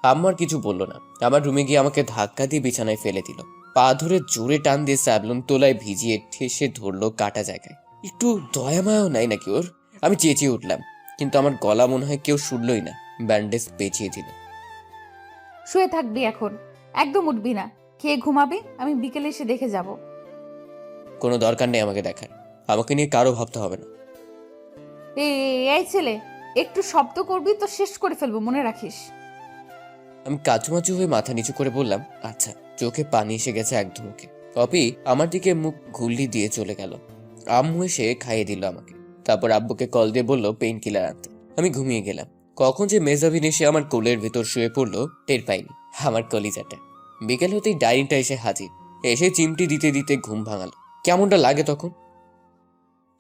Speaker 1: আম্মু আর কিছু বললো না। আমার রুমে গিয়ে আমাকে ধাক্কা দিয়ে বিছানায় ফেলে দিল। পা ধরে জোরে টান দিয়ে স্যাবলুন তোলায় ভিজিয়ে ঠেসে ধরলো কাটা জায়গায়। একটু দয়া মায়াও নাই নাকি ওর? আমি চেঁচিয়ে উঠলাম, কিন্তু আমার গলা মনে হয় কেউ শুনলই না। ব্যান্ডেজ পেঁচিয়ে দিল।
Speaker 2: শুয়ে থাকবি এখন, একদম উঠবি না। খেয়ে ঘুমাবি, আমি বিকেলে এসে দেখে যাব।
Speaker 1: কোনো দরকার নেই আমাকে দেখার, আমাকে নিয়ে কারো ভাবতে হবে না।
Speaker 2: এই ছেলে, একটু শব্দ করবি তো শেষ করে ফেলবো, মনে রাখিস।
Speaker 1: আমি কাচুমাচু হয়ে মাথা নিচু করে বললাম, আচ্ছা। চোখে পানি এসে গেছে এক ধুমুকে। অপি আমার দিকে মুখ ঘুরলি দিয়ে চলে গেল। আম্মু এসে খাইয়ে দিল আমাকে। তারপর আব্বুকে কল দিয়ে বললো পেইন কিলার আনতে। আমি ঘুমিয়ে গেলাম। কখন যে মেজাবিন এসে আমার কোলের ভেতর শুয়ে পড়লো টের পাইনি। আমার কলিজাটা। বিকেল হতেই ডাইনিংটা এসে হাজির। এসে চিমটি দিতে দিতে ঘুম ভাঙালো। কেমনটা লাগে তখন?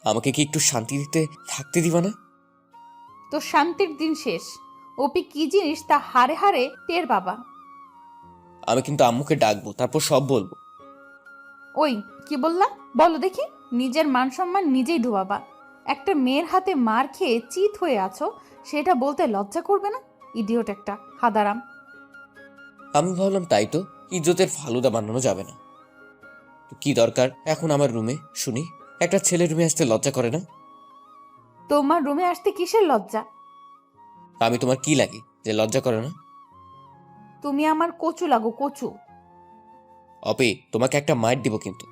Speaker 1: আমাকে কি একটু শান্তি দিতে থাকতে দিবা না?
Speaker 2: তো শান্তির দিন শেষ। ওপি কি জিনিস তা হারে হারে টের বাবা।
Speaker 1: আমি কিন্তু আম্মুকে ডাকবো, তারপর সব বলবো।
Speaker 2: ওই কি বললা, বলো দেখি। নিজের মান সম্মান নিজেই ডুবাবা। একটা মেয়ের হাতে মার খেয়ে চিত হয়ে আছো, সেটা বলতে লজ্জা করবে না? ইডিয়ট একটা হাদারাম।
Speaker 1: আমি ভাবলাম তাই তো, ইজ্জতের ফালুদা বানানো যাবে না। তো কি দরকার এখন আমার রুমে শুনি? একটা ছেলে রুমে আসতে লজ্জা করে না?
Speaker 2: তোমার রুমে আসতে কিসের লজ্জা?
Speaker 1: আমি তোমার কি লাগি যে লজ্জা করে না?
Speaker 2: তুমি আমার কচু লাগো, কচু।
Speaker 1: অপি, তোমাকে একটা মাইট দিব কিন্তু।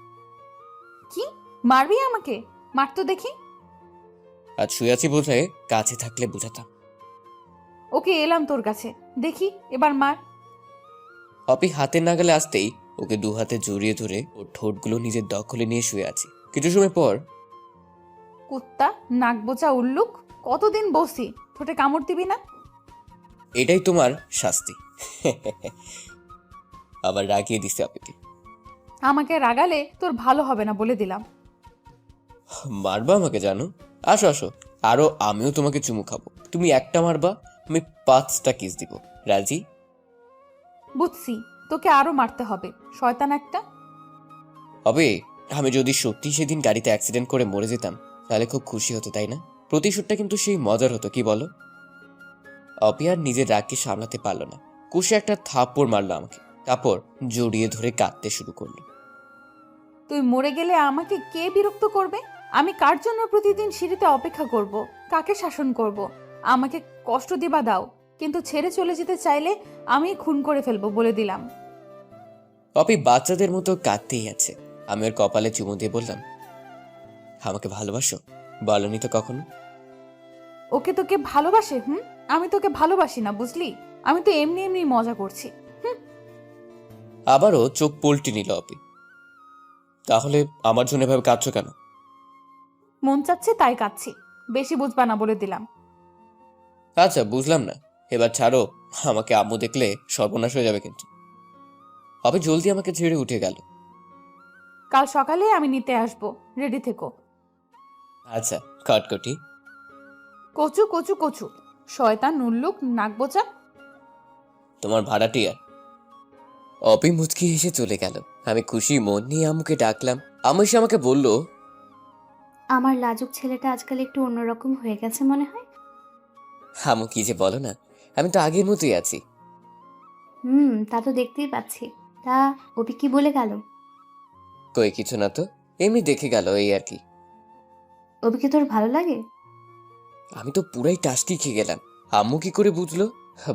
Speaker 2: কি মারবি আমাকে? মার তো দেখি।
Speaker 1: আজ শুয়ে আছি বলতে কাছে থাকলে বুঝাতাম।
Speaker 2: ওকে এলাম তোর কাছে, দেখি এবার মার।
Speaker 1: অপি হাতের নাগালে আসতেই ওকে দু হাতে জড়িয়ে ধরে ওর ঠোঁটগুলো নিজের দখলে নিয়ে শুয়ে আছি। কিছু সময় পর,
Speaker 2: কুত্তা, নাক বোচা উল্লুক, কতদিন বসি, ঠোঁটে কামড় দিবি না?
Speaker 1: এটাই তোমার শাস্তি। আবার রাগিয়ে দিছে অপিকে।
Speaker 2: আমাকে রাগালে তোর ভালো হবে না বলে দিলাম।
Speaker 1: মারবা আমাকে জানো? আসো আসো, আরো আমিও তোমাকে চুমু খাবো। তুমি একটা মারবা, আমি 5টা কিস দিব। রাজি?
Speaker 2: বুঝছি, তোকে আরো মারতে হবে, শয়তান একটা।
Speaker 1: হবে। আমি যদি সত্যি সেদিন গাড়িতে অ্যাক্সিডেন্ট করে মরে যেতাম তাহলে খুব খুশি হতো, তাই না? প্রতিশোধটা কিন্তু সেই মজার হতো, কি বলো? অপি আর নিজের রাগকে সামলাতে পারলো না। কুশে একটা থাপ্পড় মারলো আমাকে, তারপর জড়িয়ে ধরে কাঁদতে শুরু করলো।
Speaker 2: তুই মরে গেলে আমাকে কে বিরক্ত করবে? আমি কার জন্য প্রতিদিন সিঁড়িতে অপেক্ষা করব? কাকে শাসন করব? আমাকে কষ্ট দিবা দাও, কিন্তু ছেড়ে চলে যেতে চাইলে আমি খুন করে ফেলবো বলে দিলাম।
Speaker 1: অপি বাচ্চাদের মতো কাঁদতেই আছে। আমি ওর কপালে চুমু দিয়ে বললাম, আমাকে ভালোবাসো? বলনি তো কখনো।
Speaker 2: ওকে তোকে ভালোবাসে? আমি তোকে ভালোবাসি না, বুঝলি? আমি তো এমনি এমনি মজা করছি।
Speaker 1: আবারও চোখ পল্টি নিল অপি। তাহলে আমার জন্য এভাবে কাঁদছো কেন?
Speaker 2: মন চাচ্ছে তাই কাচ্ছি, বেশি বুঝবা না বলে দিলাম।
Speaker 1: আচ্ছা বুঝলাম না, এবার ছাড়ো। আমাকে আম্মু দেখলে সর্বনাশ হয়ে যাবে কিন্তু। অপি জলদি আমাকে ছেড়ে উঠে গেল।
Speaker 2: কাল সকালে আমি নিতে আসবো, রেডি থেকো।
Speaker 1: আচ্ছা কটকটি।
Speaker 2: কচু কচু কচু, শয়তান নুল্লুক নাকবোচা।
Speaker 1: তোমার ভাড়াটিয়া। অপি মুচকি হেসে চলে গেল। আমি খুশি মন নিয়ে আম্মুকে ডাকলাম। আম্মু এসে আমাকে বলল,
Speaker 7: আমার লাজুক ছেলেটা আজকাল একটু অন্যরকম হয়ে গেছে মনে হয়।
Speaker 1: আম্মু কি যে বলো না, আমি তো আগের মতোই আছি।
Speaker 7: তা তো দেখতেই পাচ্ছি। তা অপি কি বলে গেল?
Speaker 1: কই কিছু না তো, এমনি দেখে গেল এই আর কি।
Speaker 7: অপিকে তোর ভালো লাগে?
Speaker 1: আমি তো পুরাই টাস্কি খেয়ে গেলাম। আম্মু কি করে বুঝলো?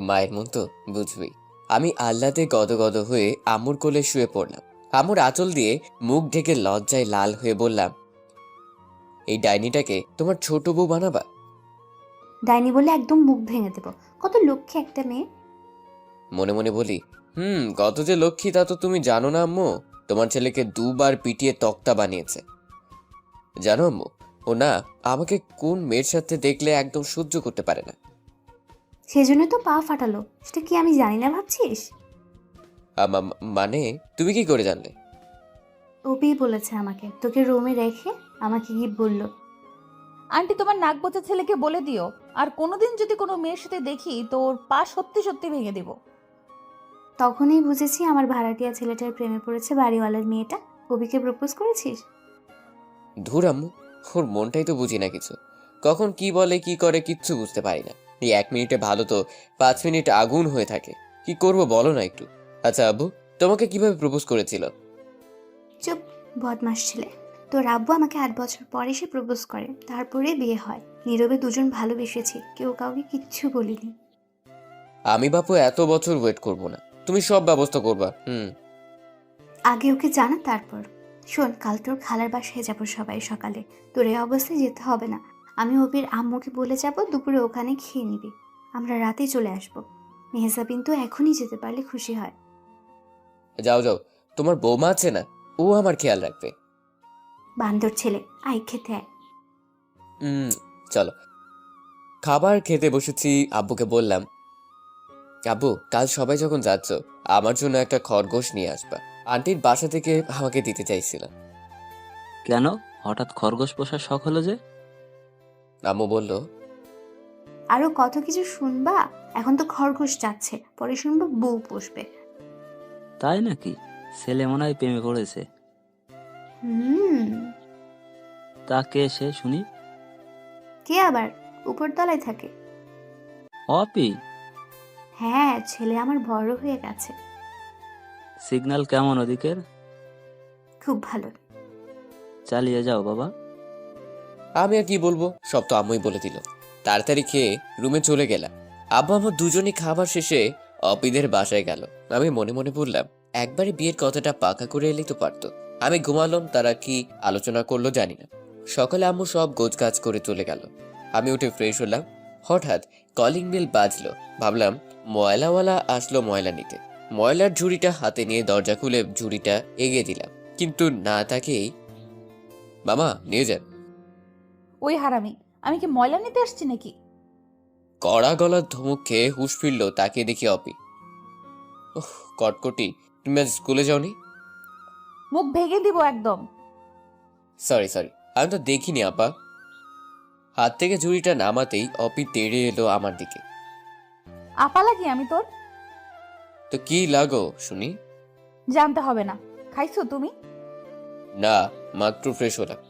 Speaker 1: মায়ের মন তো বুঝবেই। আমি আহ্লাদে গদগদ হয়ে আম্মুর কোলে শুয়ে পড়লাম। আম্মুর আঁচল দিয়ে মুখ ঢেকে লজ্জায় লাল হয়ে বললাম, এই ডাইনিটাকে তোমার ছোট বউ বানাবা?
Speaker 7: ডাইনি বলে একদম মুখ ভেঙে দেব। কত লক্ষ্মী একটা মেয়ে।
Speaker 1: মনে মনে বলি, কত যে লক্ষ্মী তা তো তুমি জানো না আম্মু। তোমার ছেলেকে 2 বার পিটিয়ে তক্তা বানিয়েছে। জানো আম্মু, ও না আমাকে কোন মেয়ের সাথে দেখলে একদম সহ্য করতে পারে না।
Speaker 7: সেজন্য তো পা ফাটালো। সেটা কি আমি জানি না ভাবছিস?
Speaker 1: মানে তুমি কি করে জানলে?
Speaker 7: অপি বলেছে আমাকে, তোকে রুমে রেখে আমাকে কি বলল।
Speaker 2: আন্টি তোমার নাকবোচা ছেলেকে বলে দিও, আর কোনোদিন যদি কোনো মেয়ের সাথে দেখি তো ওর পা সত্যি সত্যি ভেঙে দিব।
Speaker 7: তখনই বুঝেছি আমার ভাড়াটিয়া ছেলেটার প্রেমে পড়েছে বাড়িওয়ালার মেয়েটা। অপিকে প্রপোজ করেছিস?
Speaker 1: ধুর আম্মু, ওর মনটাই তো বুঝি না কিছু। কখন কি বলে কি করে কিচ্ছু বুঝতে পারি না। এই 1 মিনিটে ভালো তো 5 মিনিট আগুন হয়ে থাকে। কি করব বলো না একটু। আচ্ছা আব্বু, তোমাকে কিভাবে প্রপোজ করেছিল?
Speaker 7: চুপ, বদমাস ছেলে। তোর আব্বু আমাকে 8 বছর পরে সে প্রপোজ করে, তারপরে বিয়ে হয়। নীরবে দুজন ভালোবেসেছি, কেউ কাউকে কিচ্ছু বলিনি।
Speaker 1: আমি বাপু এত বছর ওয়েট করব না, তুমি সব ব্যবস্থা করবা।
Speaker 7: আগে ওকে জানা তারপর। শোন, কাল তোর খালার বাসায় যাবো সবাই সকালে। তোর এই অবস্থায় যেতে হবে না। আমি অপির আম্মুকে বলে যাব, দুপুরে ওখানে খেয়ে নিবি। আমরা রাতেই চলে আসবো। মেহজাবিন তো এখনই যেতে পারলে খুশি হয়।
Speaker 1: যাও যাও, তোমার বৌমা আছে না, ও আমার খেয়াল রাখবে।
Speaker 7: বান্দর ছেলে, আয় খেতে আয়।
Speaker 1: চলো। খাবার খেতে বসেছি। আব্বুকে বললাম, আব্বু কাল সবাই যখন যাচ্ছ আমার জন্য একটা খরগোশ নিয়ে আসবা। আন্টির বাসা থেকে আমাকে দিতে চাইছিল।
Speaker 4: কেন হঠাৎ খরগোশ পোষার শখ হলো যে?
Speaker 1: আম্মু বলল,
Speaker 7: আরো কত কিছু শুনবা। এখন তো খরগোশ যাচ্ছে, পরে শুনবো বউ পুষবে।
Speaker 4: তাই নাকি? ছেলে মনে হয় প্রেমে পড়েছে।
Speaker 7: হুম
Speaker 4: তা কে সে শুনি?
Speaker 7: কে আবার? উপরতলায় থাকে।
Speaker 4: অপি?
Speaker 7: হ্যাঁ, ছেলে আমার বড় হয়ে গেছে।
Speaker 4: সিগন্যাল কেমন ওদিকের?
Speaker 7: খুব ভালো।
Speaker 4: চালিয়ে যাও বাবা।
Speaker 1: আমি আর কি বলবো, সব তো আম্মুই বলে দিল। তাড়াতাড়ি খেয়ে রুমে চলে গেলাম। আব্বু আম্মু দুজনই খাবার শেষে অপিদের বাসায় গেল। আমি মনে মনে বললাম, একবারে বিয়ের কথাটা পাকা করে এলেই তো পারতো। আমি ঘুমালাম, তারা কি আলোচনা করলো জানি না। সকালে আম্মু সব গোছগাছ করে চলে গেল। আমি উঠে ফ্রেশ হলাম। হঠাৎ কলিং বেল বাজলো। ভাবলাম ময়লাওয়ালা আসলো ময়লা নিতে। ময়লার ঝুড়িটা হাতে নিয়ে দরজা খুলে ঝুড়িটা এগিয়ে দিলাম, কিন্তু না তাকেই, মামা নিয়ে যান।
Speaker 2: ওই হারামি, আমি কি ময়লা নিতে আসছি নাকি?
Speaker 1: কড়া গলার ধমক খেয়ে হুঁশ ফিরল। তাকে দেখি অপি। ওহ কটকটি, তুমি আজ স্কুলে যাওনি?
Speaker 2: মুখ ভেঙে দিব একদম।
Speaker 1: সরি সরি, আমি তো দেখিনি আপা। হাত থেকে ঝুড়িটা নামাতেই অপি তেড়ে এলো আমার দিকে।
Speaker 2: আপা লাগি আমি তোর?
Speaker 1: তো কি লাগো শুনি?
Speaker 2: জানতে হবে না। খাইছো তুমি?
Speaker 1: না, মাত্র ফ্রেশ হলাম।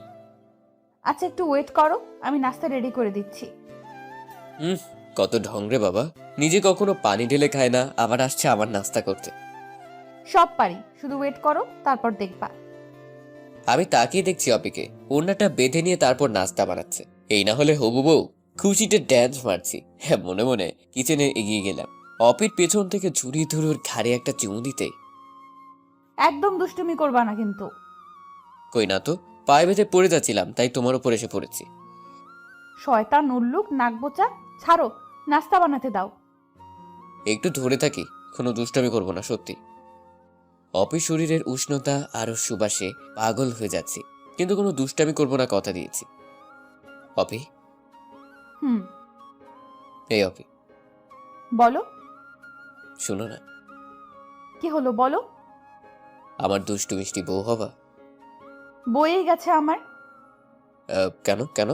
Speaker 2: আচ্ছা একটু ওয়েট করো, আমি নাস্তা রেডি করে দিচ্ছি।
Speaker 1: কত ঢং রে বাবা, নিজে কখনো পানি ঢেলে খায় না, আবার আসছে আমার নাস্তা করতে।
Speaker 2: সব পারি, শুধু ওয়েট করো, তারপর দেখবা।
Speaker 1: আমি তাকিয়ে দেখছি অপিকে ওড়নাটা বেঁধে নিয়ে তারপর নাস্তা বানাচ্ছে। এই না হলে হবু বউ, খুশিতে ড্যান্স মারছি। হ্যাঁ, মনে মনে কিচেনে এগিয়ে গেলাম। অপির পেছন থেকে ঝুড়ি ধরে ওর ঘাড়ে একটা চুমু দিতে।
Speaker 2: একদম দুষ্টুমি করবা না কিন্তু।
Speaker 1: কই না তো, পায়ে বেঁধে পড়ে যাচ্ছিলাম, তাই তোমার উপর এসে পড়েছি।
Speaker 2: শয়তান উল্লুক নাকবোচা, ছাড়ো, নাস্তা বানাতে দাও।
Speaker 1: একটু ধরে থাকি, কোনো দুষ্টামি করবো না সত্যি। অপির শরীরের উষ্ণতা আরো সুবাসে পাগল হয়ে যাচ্ছি, কিন্তু কোনো দুষ্টামি করবো না কথা দিয়েছি। অপি,
Speaker 8: হুম,
Speaker 1: এই অপি,
Speaker 8: বলো।
Speaker 1: শোনো না,
Speaker 8: কি হলো বলো?
Speaker 1: আমার দুষ্টু মিষ্টি বউ হবা?
Speaker 8: বয়ে গেছে আমার।
Speaker 1: কেন কেন?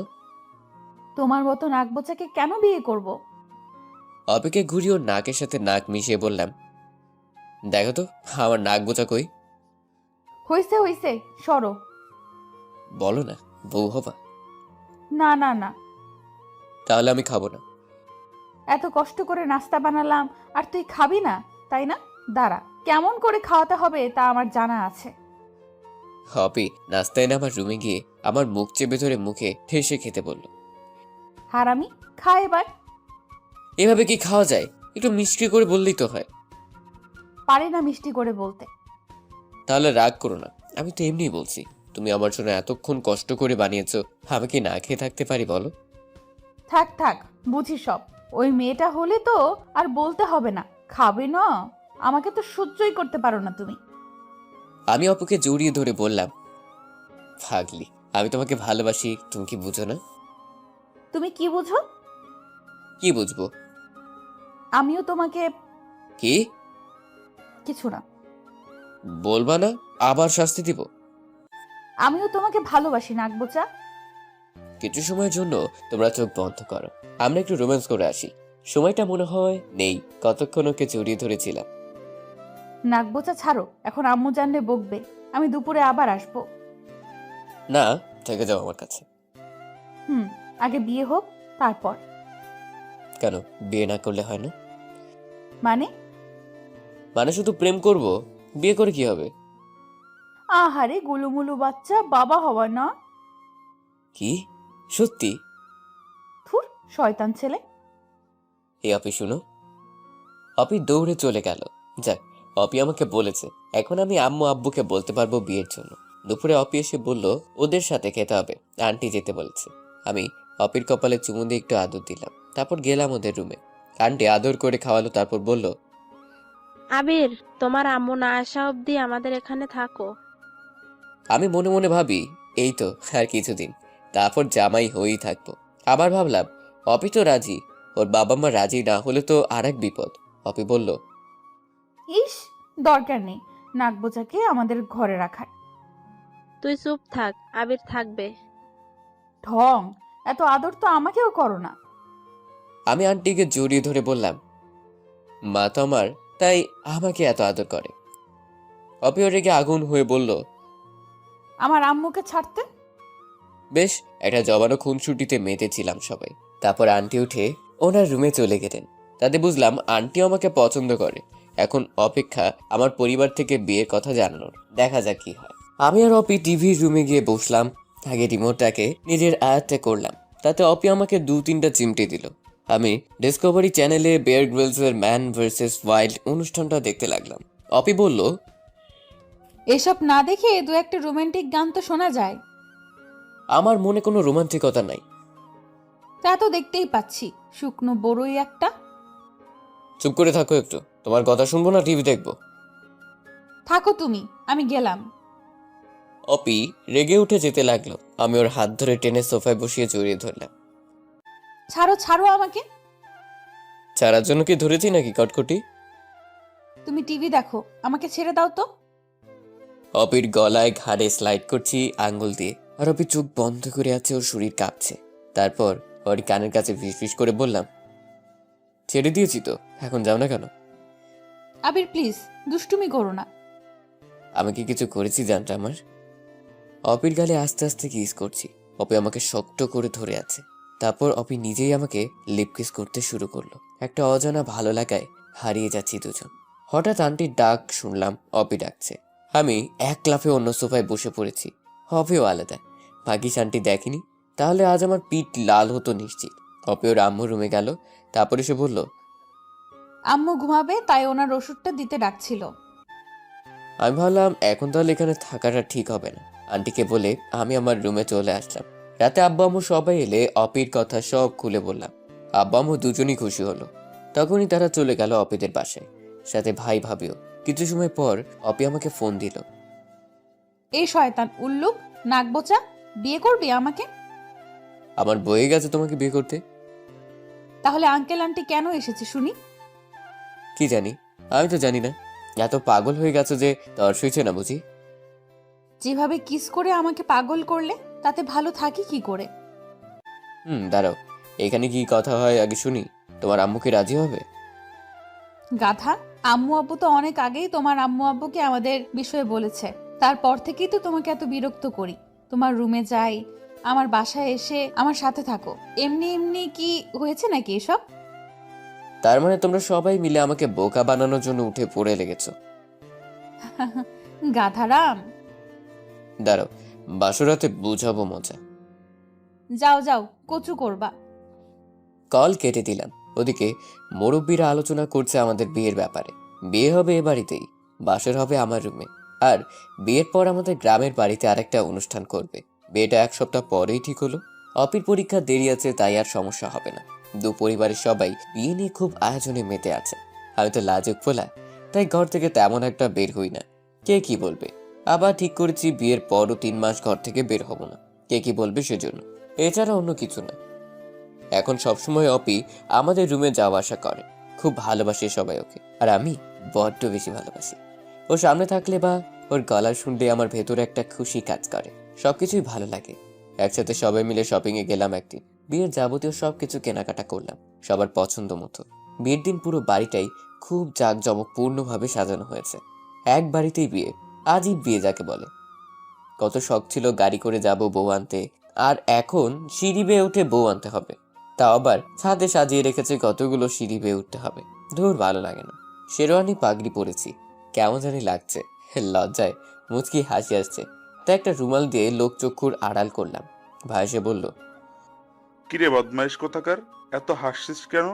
Speaker 8: তোমার মতো নাকবোচাকে কেন বিয়ে করব?
Speaker 1: অপিকে ঘুরিয়ে ওর নাকের সাথে নাক মিশিয়ে বললাম, দেখো তো আমার নাক বোচা কই?
Speaker 8: হইছে হইছে, সরো।
Speaker 1: বলো না, বউ হবা?
Speaker 8: না না না,
Speaker 1: তাহলে আমি খাবো না।
Speaker 8: এত কষ্ট করে নাস্তা বানালাম আর তুই খাবি না, তাই না? দাঁড়া, কেমন করে খাওয়াতে হবে তা আমার জানা আছে।
Speaker 1: অপি নাস্তায় না আমার রুমে গিয়ে আমার মুখ চেপে ধরে মুখে ঠেসে খেতে বলল।
Speaker 8: হারামি, খা এবার।
Speaker 1: এভাবে কি খাওয়া যায়? একটু মিষ্টি করে বললেই তো হয়।
Speaker 8: পারি না মিষ্টি করে বলতে।
Speaker 1: তাহলে রাগ করো না, আমি তো এমনিই বলছি। তুমি আমার জন্য এতক্ষণ কষ্ট করে বানিয়েছো, আমি কি না খেয়ে থাকতে পারি বলো?
Speaker 8: থাক থাক, বুঝি সব। ওই মেয়েটা হলে তো আর বলতে হবে না, খাবে না। আমাকে তো সহ্যই করতে পারো না তুমি।
Speaker 1: আমি অপুকে জড়িয়ে ধরে বললাম, পাগলি, আমি তোমাকে ভালোবাসি, তুমি কি বুঝো না?
Speaker 8: তুমি কি বুঝো?
Speaker 1: কি বুঝবো?
Speaker 8: আমিও তোমাকে।
Speaker 1: কি?
Speaker 8: কিছু না।
Speaker 1: বলবা না, আবার শাস্তি দিব।
Speaker 8: আমিও তোমাকে ভালোবাসি নাকবোচা।
Speaker 1: কিছু সময়ের জন্য তোমরা চোখ বন্ধ করো, আমরা একটু রোম্যান্স করে আসি। সময়টা মনে হয় নেই, কতক্ষণ ওকে জড়িয়ে ধরেছিলাম।
Speaker 8: নাকবোচা ছাড়ো, এখন আম্মু জানলে বকবে। আমি দুপুরে আবার আসবো।
Speaker 1: না, থেকে যাও আমার কাছে।
Speaker 8: হুম, আগে বিয়ে হোক তারপর।
Speaker 1: কেন বিয়ে না করলে হয় না?
Speaker 8: মানে?
Speaker 1: মানে শুধু প্রেম করব, বিয়ে করে কি হবে?
Speaker 8: আহারে গুলুমুলু বাচ্চা, বাবা হওয়া না।
Speaker 1: কি সত্যি?
Speaker 8: থুর, শয়তান ছেলে।
Speaker 1: এই অপি শুনো। অপি দৌড়ে চলে গেল। যাক, অপি আমাকে বলেছে এখন আমি আম্মু আব্বুকে বলতে পারবো বিয়ের জন্য। দুপুরে অপি এসে বলল ওদের সাথে খেতে হবে, আন্টি যেতে বলেছে। আমি অপির কপালে চুমু দিয়ে একটু আদর দিলাম, তারপর গেলাম ওদের রুমে। আন্টি আদর করে খাওয়ালো, তারপর বলল,
Speaker 5: আবির, তোমার আম্মু না আসা অবধি আমাদের এখানে থাকো।
Speaker 1: আমি মনে মনে ভাবি এই তো আর কিছুদিন, তারপর জামাই হয়েই থাকবো। আবার ভাবলাম অপি তো রাজি, ওর বাবা মা রাজি না হলে তো আর এক বিপদ। অপি বলল,
Speaker 8: ইস, দরকার নেই নাকবোচাকে আমাদের ঘরে রাখার।
Speaker 5: তুই চুপ থাক, আবির থাকবে।
Speaker 8: ঢং, এত আদর তো আমাকেও করো না।
Speaker 1: আমি আন্টিকে জড়িয়ে ধরে বললাম, মা তো আমার, তাই আমাকে এত আদর করে। অপিও রেগে আগুন হয়ে বলল,
Speaker 8: আমার আম্মুকে ছাড়তে।
Speaker 1: বেশ, একটা জবানো খুনসুটিতে মেতেছিলাম সবাই। তারপর আন্টি উঠে ওনার রুমে চলে গেলেন। তাতে বুঝলাম আন্টিও আমাকে পছন্দ করে। এখন অপেক্ষা আমার পরিবার থেকে বিয়ের কথা জানানোর, দেখা যাক কি হয়। আমি আর অপি টিভির রুমে গিয়ে বসলাম। আগে রিমোটটাকে নিজের আয়ত্তে করলাম, তাতে অপি আমাকে 2-3টা চিমটি দিল। আমি ডিসকভারি চ্যানেলে বেয়ার গ্রিলসের ম্যান ভার্সেস ওয়াইল্ড অনুষ্ঠানটা দেখতে লাগলাম। অপি বলল,
Speaker 2: এসব না দেখে দু একটা রোমান্টিক গান তো শোনা যায়।
Speaker 1: আমার মনে কোনো রোমান্টিকতা নাই।
Speaker 2: তা তো দেখতেই পাচ্ছি, শুকনো বড়ই একটা।
Speaker 1: চুপ করে থাকো একটু, তোমার কথা শুনবো না টিভি দেখবো।
Speaker 2: থাকো তুমি, আমি গেলাম।
Speaker 1: অপি রেগে উঠে যেতে লাগলো। আমি ওর হাত ধরে টেনে সোফায় বসিয়ে জড়িয়ে ধরলাম।
Speaker 2: ছাড়ো ছাড়ো আমাকে।
Speaker 1: ছাড়ার জন্য কি ধরেছি নাকি কটকটি?
Speaker 2: তুমি টিভি দেখো, আমাকে ছেড়ে দাও তো।
Speaker 1: অপির গলায় ঘাড়ে স্লাইড করছি আঙ্গুল দিয়ে, আর অপি চোখ বন্ধ করে আছে, ওর শরীর কাঁপছে। তারপর ওর কানের কাছে ফিসফিস করে বললাম, ছেড়ে দিয়েছি তো, এখন যাও না কেন?
Speaker 2: আবির প্লিজ, দুষ্টুমি করো না।
Speaker 1: আমি কি কিছু করেছি জানটা আমার? অপির গালে আস্তে আস্তে কিস করছি। অপি আমাকে শক্ত করে ধরে আছে। তারপর অপি নিজেই আমাকে লিপ কিস করতে শুরু করলো। একটা অজানা ভালো লাগায় হারিয়ে যাচ্ছি দুজন। হঠাৎ আন্টির ডাক শুনলাম, অপি ডাকছে। আমি এক লাফে অন্য সোফায় বসে পড়েছি। অপিও আলাদা, ভাগ্যিস আন্টি দেখেনি, তাহলে আজ আমার পিঠ লাল হতো নিশ্চিত। অপি ওর আম্মু রুমে গেল, তারপর এসে বলল,
Speaker 2: আম্মু ঘুমাবে, তাই ওনার ওষুধটা দিতে ডাকছিল।
Speaker 1: আমি ভাবলাম এখন তাহলে এখানে থাকাটা ঠিক হবে না। আন্টিকে বলে আমি আমার রুমে চলে আসলাম। রাতে আব্বা আম্মু সবাই এলে অপির কথা সব খুলে বললাম। আব্বা আম্মু দুজনই খুশি হলো। তখনই তারা চলে গেল অপিদের বাসায়, সাথে ভাই ভাবিও। কিছু সময় পর অপি আমাকে ফোন দিল।
Speaker 2: এই শয়তান উল্লুক নাকবোচা, বিয়ে করবি আমাকে?
Speaker 1: আমার বয়ে গেছে তোমাকে বিয়ে করতে।
Speaker 2: তাহলে আঙ্কেল আন্টি কেন এসেছে শুনি?
Speaker 1: কি জানি, আমি তো জানি না। এত পাগল হয়ে গেছো যে তর সইছে না বুঝি?
Speaker 2: যেভাবে কিস করে আমাকে পাগল করলে তাতে ভালো থাকি কি করে?
Speaker 1: দাঁড়াও, এখানে কি কথা হয় আগে শুনি। তোমার আম্মু কি রাজি হবে?
Speaker 2: গাধা, আম্মু আব্বু তো অনেক আগেই তোমার আম্মু আব্বুকে আমাদের বিষয়ে বলেছে। তারপর থেকেই তো তোমাকে এত বিরক্ত করি। তোমার রুমে যাই, আমার বাসায় এসে আমার সাথে থাকো। এমনি এমনি কি হয়েছে নাকি এসব?
Speaker 1: তার মানে তোমরা সবাই মিলে আমাকে বোকা বানানোর জন্য উঠে পড়ে লেগেছো।
Speaker 2: গাধারাম,
Speaker 1: দাঁড়াও, বাসরাতে বুঝাবো মজা।
Speaker 2: যাও যাও, কচু করবা।
Speaker 1: কল কেটে দিলাম। ওদিকে মুরব্বীরা আলোচনা করছে আমাদের বিয়ের ব্যাপারে। বিয়ে হবে এ বাড়িতেই, বাসর হবে আমার রুমে। আর বিয়ের পর আমাদের গ্রামের বাড়িতে আরেকটা অনুষ্ঠান করবে। বিয়েটা 1 সপ্তাহ পরেই ঠিক হলো। অপির পরীক্ষা দেরি আছে, তাই আর সমস্যা হবে না। দু পরিবারের সবাই বিয়ে নিয়ে খুব আয়োজনে মেতে আছে। আমি তো লাজুক ফোলা, তাই ঘর থেকে তেমন একটা বের হই না। কে কি বলবে? আবার ঠিক করেছি বিয়ের পরও 3 মাস ঘর থেকে বের হব না। কে কি বলবে সেজন্য, এছাড়া অন্য কিছু না। এখন সবসময় অপি আমাদের রুমে যাওয়া আসা করে। খুব ভালোবাসে সবাই ওকে, আর আমি বড্ড বেশি ভালোবাসি। ওর সামনে থাকলে বা ওর গলা শুনলে আমার ভেতরে একটা খুশি কাজ করে। সবকিছুই ভালো লাগে। একসাথে সবাই মিলে শপিং এ গেলাম একদিন। বিয়ের যাবতীয় সবকিছু কেনাকাটা করলাম সবার পছন্দ মতো। বিয়ের দিন পুরো বাড়িটাই খুব জাঁকজমকপূর্ণভাবে সাজানো হয়েছে। এক বাড়িতেই বিয়ে, আজই বিয়ে যাকে বলে। কত শখ ছিল গাড়ি করে যাব বউ আনতে, আর এখন সিঁড়ি বেয়ে উঠে বউ আনতে হবে। তাও আবার ছাদে সাজিয়ে রেখেছে কতগুলো সিঁড়ি বেয়ে উঠতে হবে। ধুর, ভালো লাগে না। শেরওয়ানি পাগড়ি পরেছি, কেমন জানি লাগছে। লজ্জায় মুচকি হাসি আসছে, তাই একটা রুমাল দিয়ে লোকচক্ষুর আড়াল করলাম। ভাই এসে বলল,
Speaker 6: কিরে বদমাইশ কোথাকার, এত হাসছিস কেন?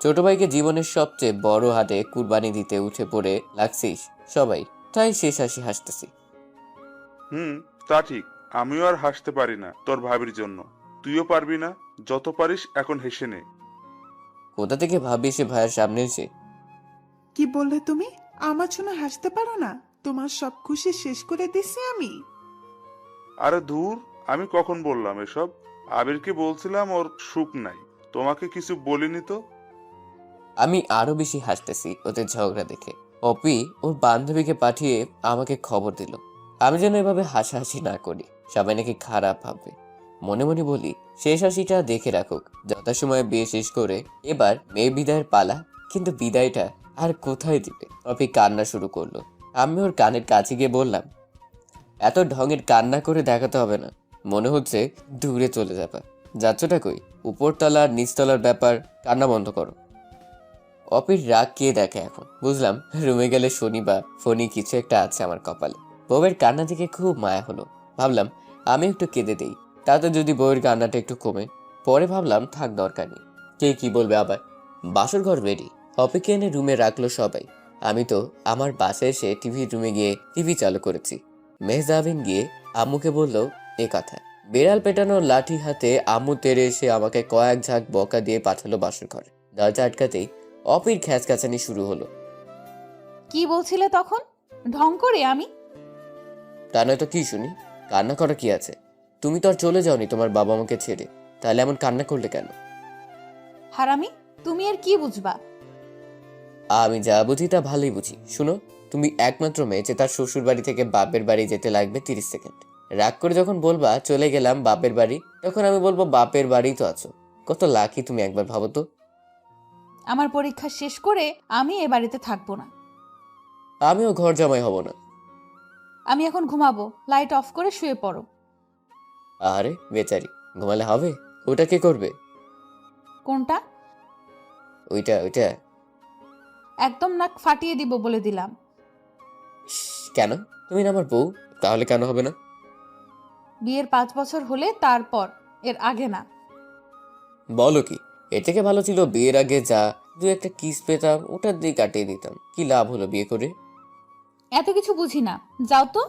Speaker 1: ছোট ভাইকে জীবনের সবচেয়ে বড় হাতে কুরবানি দিতে উঠে পড়ে লাগছিস সবাই, তাই শেষ হাসি হাসতেছি।
Speaker 6: তা ঠিক, আমিও আর হাসতে পারি না তোর ভাবির জন্য। তুইও পারবি না, যত পারিস এখন হেসে নে।
Speaker 1: কোথা থেকে ভাবি এসে ভাইয়ের সামনে এসে।
Speaker 9: কি বললে তুমি? আমার জন্য হাসতে পারো না? তোমার সব খুশি শেষ করে দিছি আমি।
Speaker 6: আরে দূর, আমি কখন বললাম এসব? আবিরকে বলছিলাম ওর সুখ নাই, তোমাকে কিছু বলিনি তো।
Speaker 1: আমি আরো বেশি হাসতেছি ওদের ঝগড়া দেখে। অপি ওর বান্ধবীকে পাঠিয়ে আমাকে খবর দিল আমি যেন এভাবে হাসাহাসি না করি, সবাই নাকি খারাপ ভাববে। মনে মনে বলি, শেষ হাসিটা দেখে রাখুক। যথাসময়ে বিয়ে শেষ করে এবার মেয়ে বিদায়ের পালা, কিন্তু বিদায়টা আর কোথায় দিবে? অপি কান্না শুরু করলো। আমি ওর কানের কাছে গিয়ে বললাম, এত ঢঙের কান্না করে দেখাতে হবে না, মনে হচ্ছে দূরে চলে যাবা। যাচ্ছটা কই? উপরতলা আর নিচতলার ব্যাপার, কান্না বন্ধ করো। অপির রাগ কে দেখে এখন বুঝলাম। রুমে গেলে শনি বা ফনি কিছু একটা আছে আমার কপালে। বউয়ের কান্না থেকে খুব মায়া হলো। ভাবলাম আমি একটু কেঁদে দেই, তাতে যদি বউয়ের কান্নাটা একটু কমে। পরে ভাবলাম থাক, দরকার নেই, কে কি বলবে আবার। বাসর ঘর রেডি, অপিকে এনে রুমে রাখলো সবাই। আমি তো আমার বাসায় এসে টিভির রুমে গিয়ে টিভি চালু করেছি। মেহজাবিন গিয়ে আম্মুকে বলল এ কথা। বেড়াল পেটানোর লাঠি হাতে আম্মু তেড়ে এসে আমাকে কয়েক ঝাঁক বকা দিয়ে পাঠালো বাসর ঘরে। দরজা আটকাতেই অপির খ্যাচকাচানি শুরু হলো।
Speaker 2: কি বলছিলে তখন? ঢং করে আমি?
Speaker 1: তা নয় তো কি শুনি, কান্না করা কি আছে? তুমি তো আর চলে যাওনি তোমার বাবা মাকে ছেড়ে, তাহলে এমন কান্না করলে কেন?
Speaker 2: হারামি, তুমি আর কি বুঝবা?
Speaker 1: আমি যা বুঝি তা ভালোই বুঝি। শুনো, তুমি একমাত্র মেয়ে যে তার শ্বশুর বাড়ি থেকে বাপের বাড়ি যেতে লাগবে 30 সেকেন্ড। রাগ করে যখন বলবা চলে গেলাম বাপের বাড়ি, তখন আমি বলবো বাপের বাড়ি তো আছো। কত লাকি তুমি, একবার ভাবো তো।
Speaker 2: আমার পরীক্ষা শেষ করে আমি এ বাড়িতে থাকবো না।
Speaker 1: আমিও ঘর জামাই হব না।
Speaker 2: আমি এখন ঘুমাবো, লাইট অফ করে শুয়ে পড়ো।
Speaker 1: আরে বেচারি, ঘুমালে হবে? ওটা কে করবে?
Speaker 2: কোনটা?
Speaker 1: ওইটা ওইটা।
Speaker 2: একদম নাক ফাটিয়ে দিব বলে দিলাম।
Speaker 1: কেন? তুমি না আমার বউ, তাহলে কেন হবে না?
Speaker 2: বিয়ের 5 বছর হলে তারপর, এর আগে না।
Speaker 1: বলো কি? এর থেকে ভালো ছিল বিয়ের আগে যা দু একটা কিস পেতাম, ওটার দিয়ে কাটিয়ে দিতাম। কি লাভ হলো বিয়ে করে?
Speaker 2: এত কিছু বুঝি না, যাও তো।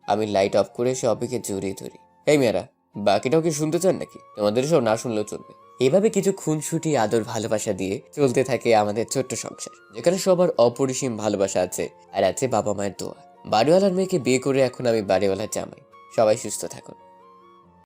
Speaker 1: আমি লাইট অফ করে এসে অপিকে জড়িয়ে ধরি। এই মেয়েরা, বাকিটাও কি শুনতে চান নাকি? তোমাদের সব না শুনলেও চলবে। এভাবে কিছু খুনসুটি আদর ভালোবাসা দিয়ে চলতে থাকে আমাদের ছোট্ট সংসার, যেখানে সবার অপরিসীম ভালোবাসা আছে, আর আছে বাবা মায়ের দোয়া। বাড়িওয়ালার মেয়েকে বিয়ে করে এখন আমি বাড়িওয়ালার জামাই। সবাই সুস্থ থাকুন।